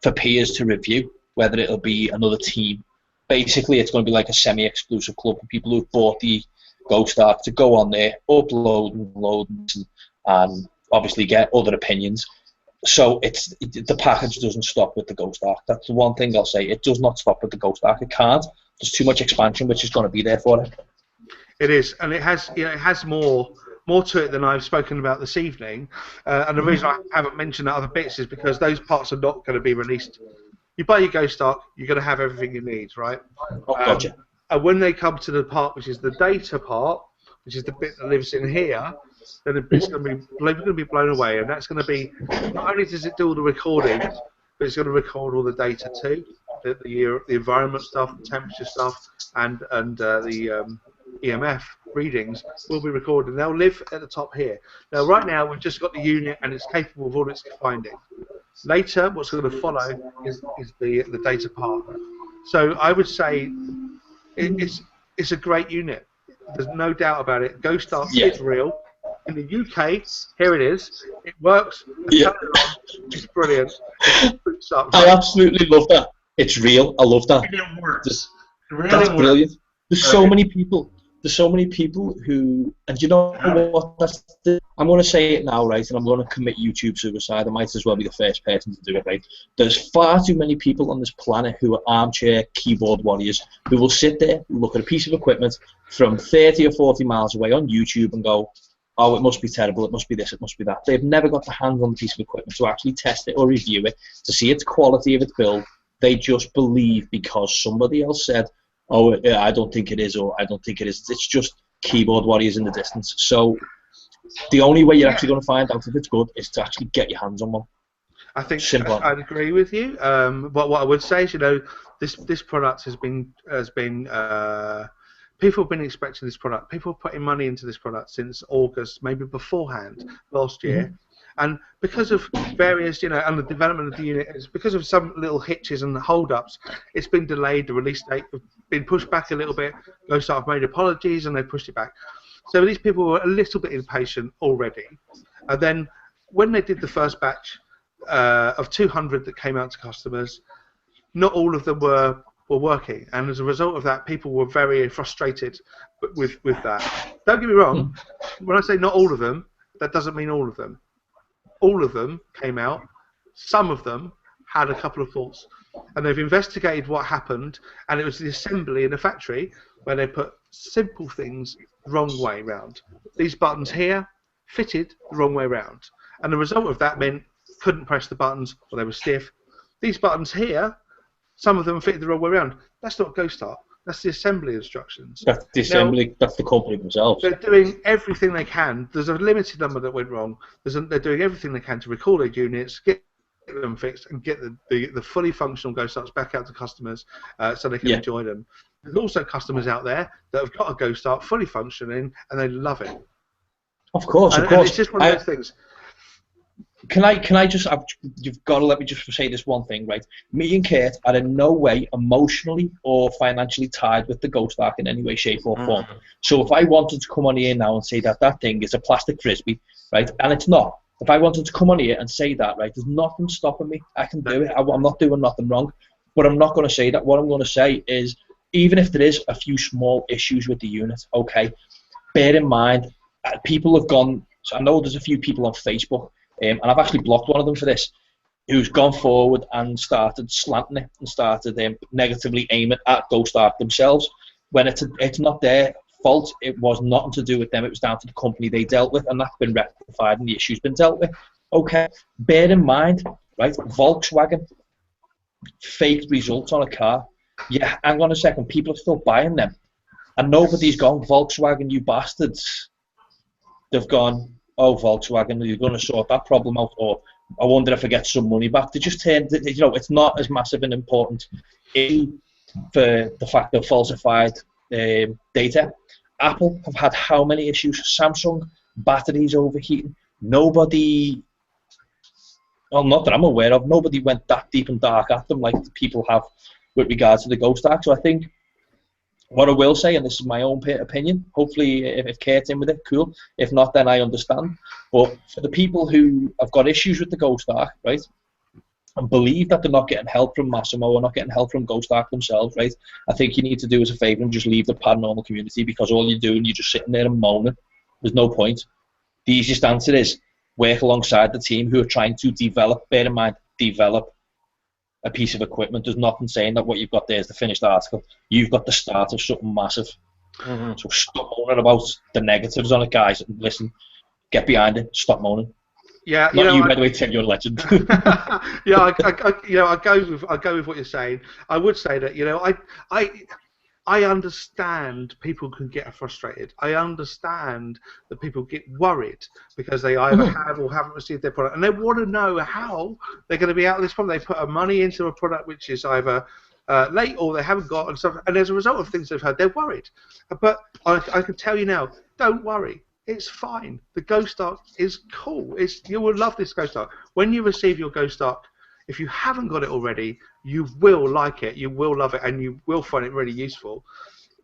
for peers to review, whether it'll be another team. Basically, it's going to be like a semi-exclusive club for people who've bought the Ghost Ark to go on there, upload and load, and obviously get other opinions. So the package doesn't stop with the Ghost Ark. That's the one thing I'll say. It does not stop with the Ghost Ark. It can't. There's too much expansion which is going to be there for it. It is, and it has more to it than I've spoken about this evening. And the reason I haven't mentioned the other bits is because those parts are not going to be released. You buy your Ghost Ark, you're going to have everything you need, right? Oh, gotcha. And when they come to the part which is the data part, which is the bit that lives in here, then it's going to be blown away, and that's going to be, not only does it do all the recordings, but it's going to record all the data too, the environment stuff, the temperature stuff, and the EMF readings will be recorded. They'll live at the top here. Now, right now, we've just got the unit, and it's capable of all its finding. Later, what's going to follow is the data part. So I would say it's a great unit. There's no doubt about it. Ghost Ark is real. In the UK, here it is. It works. Yeah. It's brilliant. I absolutely love that. It's real. I love that. It works. That's brilliant. There's so many people there's so many people who, and you know what? I'm going to say it now, right? And I'm going to commit YouTube suicide. I might as well be the first person to do it, right? There's far too many people on this planet who are armchair keyboard warriors who will sit there, look at a piece of equipment from 30 or 40 miles away on YouTube and go, oh, it must be terrible, it must be this, it must be that. They've never got their hands on the piece of equipment to actually test it or review it, to see its quality of its build. They just believe because somebody else said, oh, I don't think it is, or I don't think it is. It's just keyboard warriors in the distance. So the only way you're actually going to find out if it's good is to actually get your hands on one. I think Simple. I'd agree with you. But what I would say is, this product has been people have been expecting this product. People have putting money into this product since August, maybe beforehand last year. Mm-hmm. And because of various, and the development of the unit, it's because of some little hitches and hold-ups, it's been delayed. The release date has been pushed back a little bit. Ghostar have made apologies and they pushed it back. So these people were a little bit impatient already. And then when they did the first batch of 200 that came out to customers, not all of them were working. And as a result of that, people were very frustrated with that. Don't get me wrong. When I say not all of them, that doesn't mean all of them. All of them came out. Some of them had a couple of faults, and they've investigated what happened. And it was the assembly in the factory where they put simple things the wrong way round. These buttons here fitted the wrong way round, and the result of that meant couldn't press the buttons or they were stiff. These buttons here, some of them fitted the wrong way round. That's not Ghostar. That's the assembly instructions. That's the assembly. Now, that's the company themselves. They're doing everything they can. There's a limited number that went wrong. They're doing everything they can to recall their units, get them fixed, and get the fully functional Ghostars back out to customers so they can enjoy them. There's also customers out there that have got a Ghostar fully functioning and they love it. Of course, and it's just one of those things. Can I just? You've got to let me just say this one thing, right? Me and Kurt are in no way emotionally or financially tied with the Ghost Ark in any way, shape, or form. So if I wanted to come on here now and say that thing is a plastic frisbee, right, and it's not. If I wanted to come on here and say that, right, there's nothing stopping me. I can do it. I'm not doing nothing wrong. But I'm not going to say that. What I'm going to say is, even if there is a few small issues with the unit, okay, bear in mind, people have gone. So I know there's a few people on Facebook. And I've actually blocked one of them for this, who's gone forward and started slanting it and started negatively aiming at Ghost Ark themselves. When it's not their fault, it was nothing to do with them, it was down to the company they dealt with, and that's been rectified and the issue's been dealt with. Okay, bear in mind, right, Volkswagen, faked results on a car. Yeah, hang on a second, people are still buying them. And nobody's gone, Volkswagen, you bastards. They've gone, oh, Volkswagen, you're going to sort that problem out, or I wonder if I get some money back. They just turn, it's not as massive and important issue for the fact of falsified data. Apple have had how many issues? Samsung, batteries overheating. Nobody, well, not that I'm aware of, nobody went that deep and dark at them like people have with regards to the Ghost Ark. So I think what I will say, and this is my own opinion, hopefully if Kate's in with it, cool. If not, then I understand. But for the people who have got issues with the Ghost Ark, right, and believe that they're not getting help from Massimo or not getting help from Ghost Ark themselves, right, I think you need to do us a favour and just leave the paranormal community, because all you're doing, you're just sitting there and moaning. There's no point. The easiest answer is work alongside the team who are trying to develop, bear in mind, develop a piece of equipment. There's nothing saying that what you've got there is the finished article. You've got the start of something massive. So stop moaning about the negatives on it, guys. And listen, get behind it. Stop moaning. Yeah, Not you, by the way, Tim. You're a legend. Yeah, I go with what you're saying. I would say that I understand people can get frustrated. I understand that people get worried because they either have or haven't received their product, and they want to know how they're going to be out of this problem. They put money into a product which is either late or they haven't got, and stuff. And as a result of things they've had, they're worried. But I can tell you now, don't worry. It's fine. The Ghost Ark is cool. You will love this Ghost Ark. When you receive your Ghost Ark, if you haven't got it already, you will like it, you will love it, and you will find it really useful.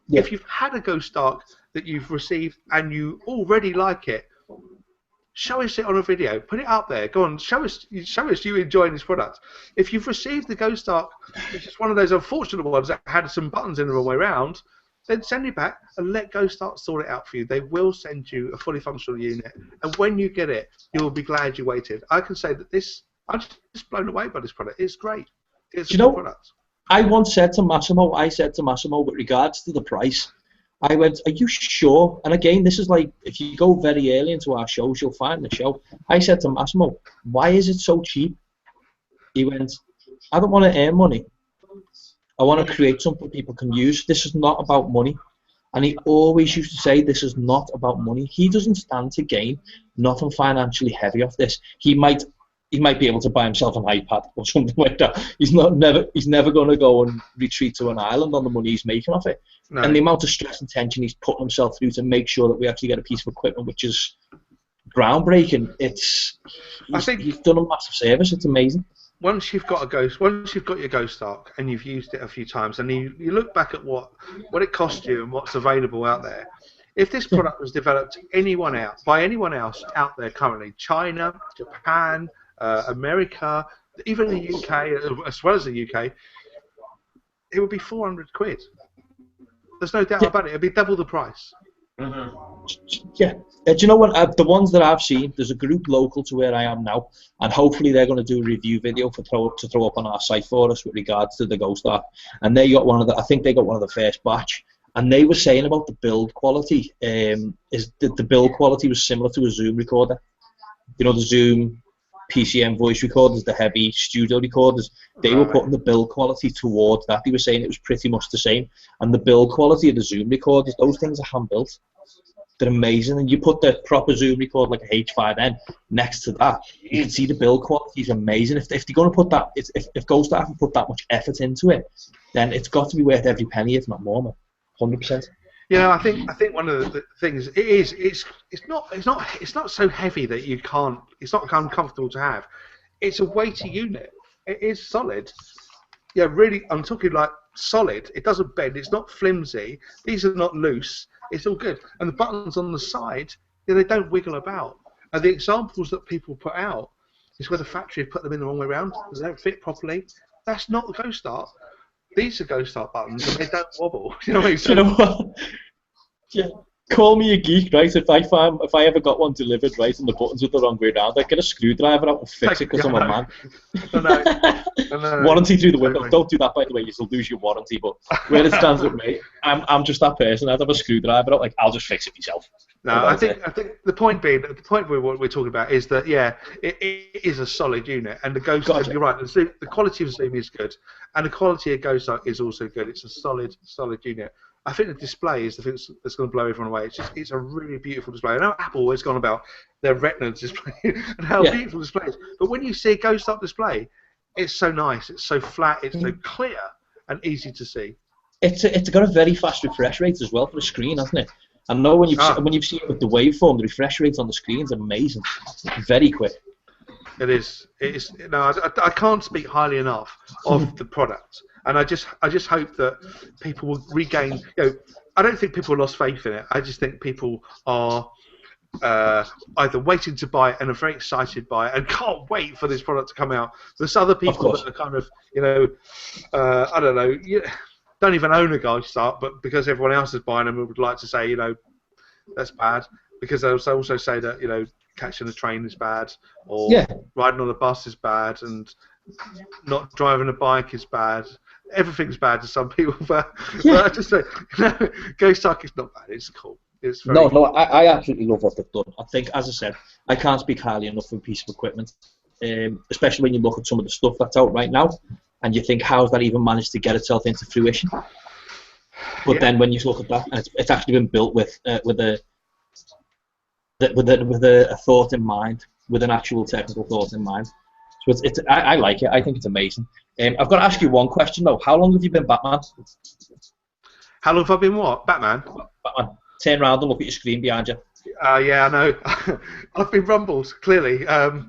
Yeah. If you've had a Ghost Ark that you've received and you already like it, show us it on a video. Put it up there. Go on, show us you enjoying this product. If you've received the Ghost Ark, which is one of those unfortunate ones that had some buttons in the wrong way around, then send it back and let GoStart sort it out for you. They will send you a fully functional unit, and when you get it, you'll be glad you waited. I can say that I'm just blown away by this product. It's great. It's a good product. I once said to Massimo, with regards to the price, I went, are you sure? And again, this is like, if you go very early into our shows, you'll find the show. I said to Massimo, why is it so cheap? He went, I don't want to earn money. I want to create something people can use. This is not about money. And he always used to say, this is not about money. He doesn't stand to gain nothing financially heavy off this. He might be able to buy himself an iPad or something like that. He's never going to go and retreat to an island on the money he's making off it. No. And the amount of stress and tension he's putting himself through to make sure that we actually get a piece of equipment which is groundbreaking. He's done a massive service. It's amazing. Once you've got your GoStart and you've used it a few times, and you look back at what it cost you and what's available out there, if this product was developed by anyone else out there currently, China, Japan, America, even the UK, as well as the UK, it would be 400 quid. There's no doubt about it. It'd be double the price. Mm-hmm. Yeah. Do you know what? The ones that I've seen, there's a group local to where I am now, and hopefully they're going to do a review video to throw up on our site for us with regards to the GoStart. And they got I think they got one of the first batch. And they were saying about the build quality, is that the build quality was similar to a Zoom recorder. You know, the Zoom PCM voice recorders, the heavy studio recorders, they were putting the build quality towards that. They were saying it was pretty much the same. And the build quality of the Zoom recorders, those things are hand-built. They're amazing. And you put the proper Zoom recorder, like a H5N, next to that, you can see the build quality is amazing. If they're going to put that, if GoStart can put that much effort into it, then it's got to be worth every penny, if not more, man. 100%. You know, I think one of the things it's not so heavy that you can't. It's not uncomfortable to have. It's a weighty unit. It is solid. Yeah, really. I'm talking like solid. It doesn't bend. It's not flimsy. These are not loose. It's all good. And the buttons on the side, they don't wiggle about. And the examples that people put out is where the factory have put them in the wrong way around. They don't fit properly. That's not the GoStart. These are GoStart buttons, and they don't wobble. You know what I mean? You know what? Yeah. Call me a geek, right? If I ever got one delivered, right, and the buttons were the wrong way around, I'd get a screwdriver out and fix it because I'm a man. No. Warranty through the window. Don't do that, by the way. You'll lose your warranty. But where it stands with me, I'm just that person. I'd have a screwdriver out, like I'll just fix it myself. No, I think the point what we're talking about is that it is a solid unit, and the GoStart. You're right. The quality of the Zoom is good, and the quality of GoStart is also good. It's a solid unit. I think the display is the thing that's going to blow everyone away. It's a really beautiful display. I know Apple has gone about their Retina display and how beautiful display is, but when you see a GoStart display, it's so nice. It's so flat. It's so clear and easy to see. It's got a very fast refresh rate as well for the screen, hasn't it? I know when you've seen it with the waveform, the refresh rate on the screen is amazing. Very quick. It is. No, I can't speak highly enough of the product. And I just hope that people will regain. I don't think people lost faith in it. I just think people are either waiting to buy it and are very excited by it and can't wait for this product to come out. There's other people that are kind of, I don't know, don't even own a GoStart, but because everyone else is buying them, would like to say, that's bad. Because they also say that, catching a train is bad, or riding on a bus is bad, and not driving a bike is bad. Everything's bad to some people, but I just say, GoStart is not bad. It's cool. It's very no, I absolutely love what they've done. I think, as I said, I can't speak highly enough of a piece of equipment, especially when you look at some of the stuff that's out right now, and you think, how's that even managed to get itself into fruition? But then when you look at that, and it's actually been built with a thought in mind, with an actual technical thought in mind. So I like it. I think it's amazing. I've got to ask you one question though. How long have you been Batman? How long have I been what? Batman? Batman. Turn around and look at your screen behind you. Yeah, I know. I've been Rumbles, clearly. No,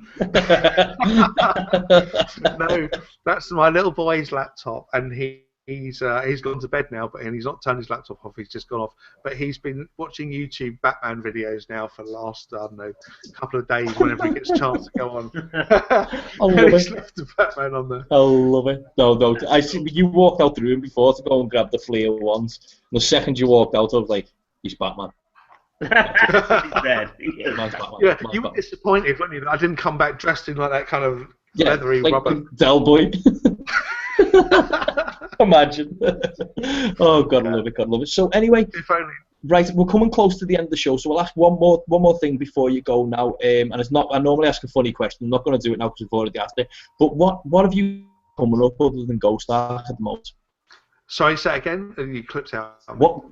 that's my little boy's laptop, and he he's gone to bed now, and he's not turned his laptop off. He's just gone off. But he's been watching YouTube Batman videos now for the last, I don't know, couple of days. Whenever he gets a chance to go on, I love he's it. left the Batman on there. I love it. No, I see you walked out the room before to go and grab the Flea ones. And the second you walked out, I was like, he's Batman. He's dead. Man's Batman. Yeah, Man's you were Batman. disappointed, weren't you? That I didn't come back dressed in like that kind of leathery like rubber. Del Boy. Imagine. Oh, God, I love it. God, I love it. So anyway, If only. right, we're coming close to the end of the show, so we'll ask one more thing before you go now. And it's not. I normally ask a funny question. I'm not going to do it now because we've already asked it. But what have you coming up other than Ghost Ark at the moment? Sorry, say it again. You clipped out. What?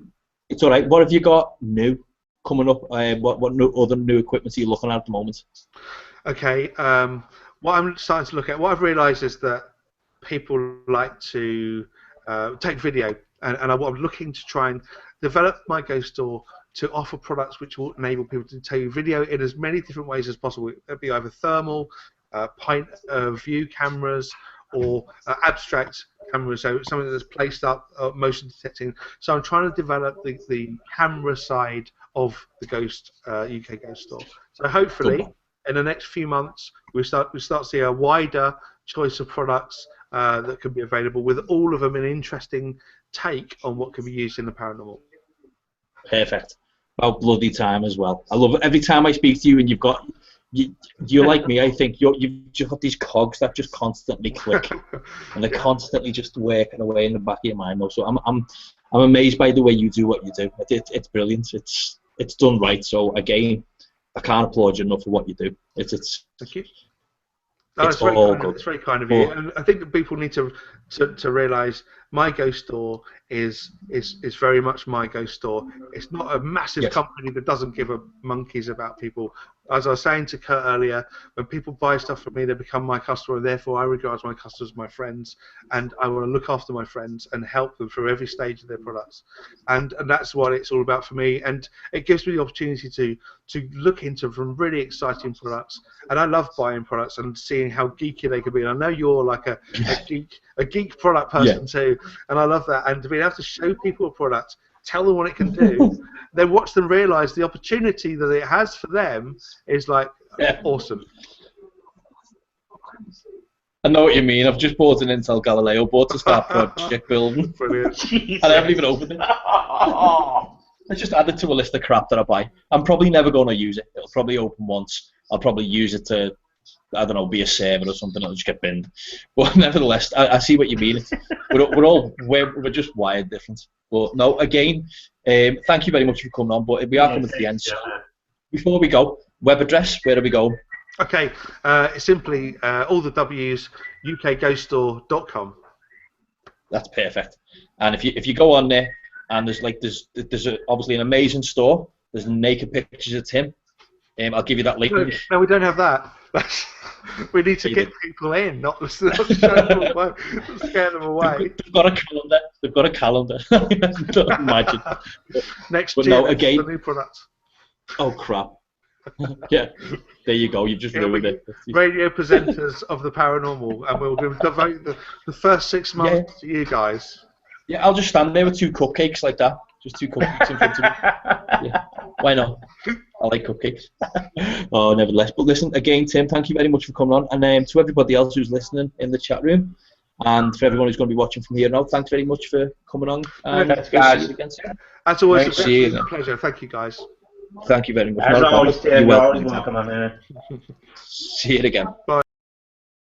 It's all right. What have you got new coming up? What other new equipment are you looking at the moment? Okay. What I'm starting to look at, what I've realised is that people like to take video, and what I'm looking to try and develop my Ghost Store to offer products which will enable people to take video in as many different ways as possible. It'll be either thermal, point of view cameras, or abstract cameras, so something that's placed up, motion detecting. So I'm trying to develop the camera side of the UK Ghost Store. So hopefully, in the next few months, we start to see a wider choice of products that can be available, with all of them an interesting take on what can be used in the paranormal. Perfect. About bloody time as well. I love it. Every time I speak to you, and you're like me. I think you've just got these cogs that just constantly click, and they're constantly just working away in the back of your mind. Though, so I'm amazed by the way you do what you do. It's brilliant. It's done right. So again, I can't applaud you enough for what you do. Thank you. No, It's all it's good. very kind of you, and I think that people need to realise my Ghost Store is very much my Ghost Store. It's not a massive company that doesn't give a monkeys about people. As I was saying to Kurt earlier, when people buy stuff from me, they become my customer, and therefore I regard my customers as my friends, and I want to look after my friends and help them through every stage of their products, and that's what it's all about for me. And it gives me the opportunity to look into some really exciting products, and I love buying products and seeing how geeky they can be. And I know you're like a geek product person too, and I love that. And to be able to show people a product, tell them what it can do, then watch them realise the opportunity that it has for them is like awesome. I know what you mean. I've just bought an Intel Galileo board to start project building. Brilliant. And I haven't even opened it. I just added to a list of crap that I buy. I'm probably never going to use it. It'll probably open once. I'll probably use it to, I don't know, be a server or something. It'll just get binned. But nevertheless, I see what you mean. We're just wired different. But no, again, thank you very much for coming on. But we are coming to the end. So before we go, web address, where do we go? Okay, it's simply all the W's, ukghoststore.com. That's perfect. And if you go on there, and there's obviously an amazing store. There's naked pictures of Tim. I'll give you that link. No, we don't have that. We need to get people in, not show them away, scare them away. They've got a calendar. They've got a calendar. Imagine. Next year, no, again, the new product. Oh crap! Yeah, there you go. You've just ruined it. Radio presenters of the paranormal, and we'll devote the first 6 months to you guys. Yeah, I'll just stand there with 2 cupcakes like that. Just 2 cupcakes in front of me. Yeah. Why not? I like cupcakes. Oh, nevertheless. But listen, again, Tim, thank you very much for coming on. And to everybody else who's listening in the chat room, and for everyone who's going to be watching from here now, thanks very much for coming on. And thanks, guys. see you again soon. As always, it's a pleasure. Thank you, guys. Thank you very much. As always, Tim, you're always welcome on there. See you again. Bye.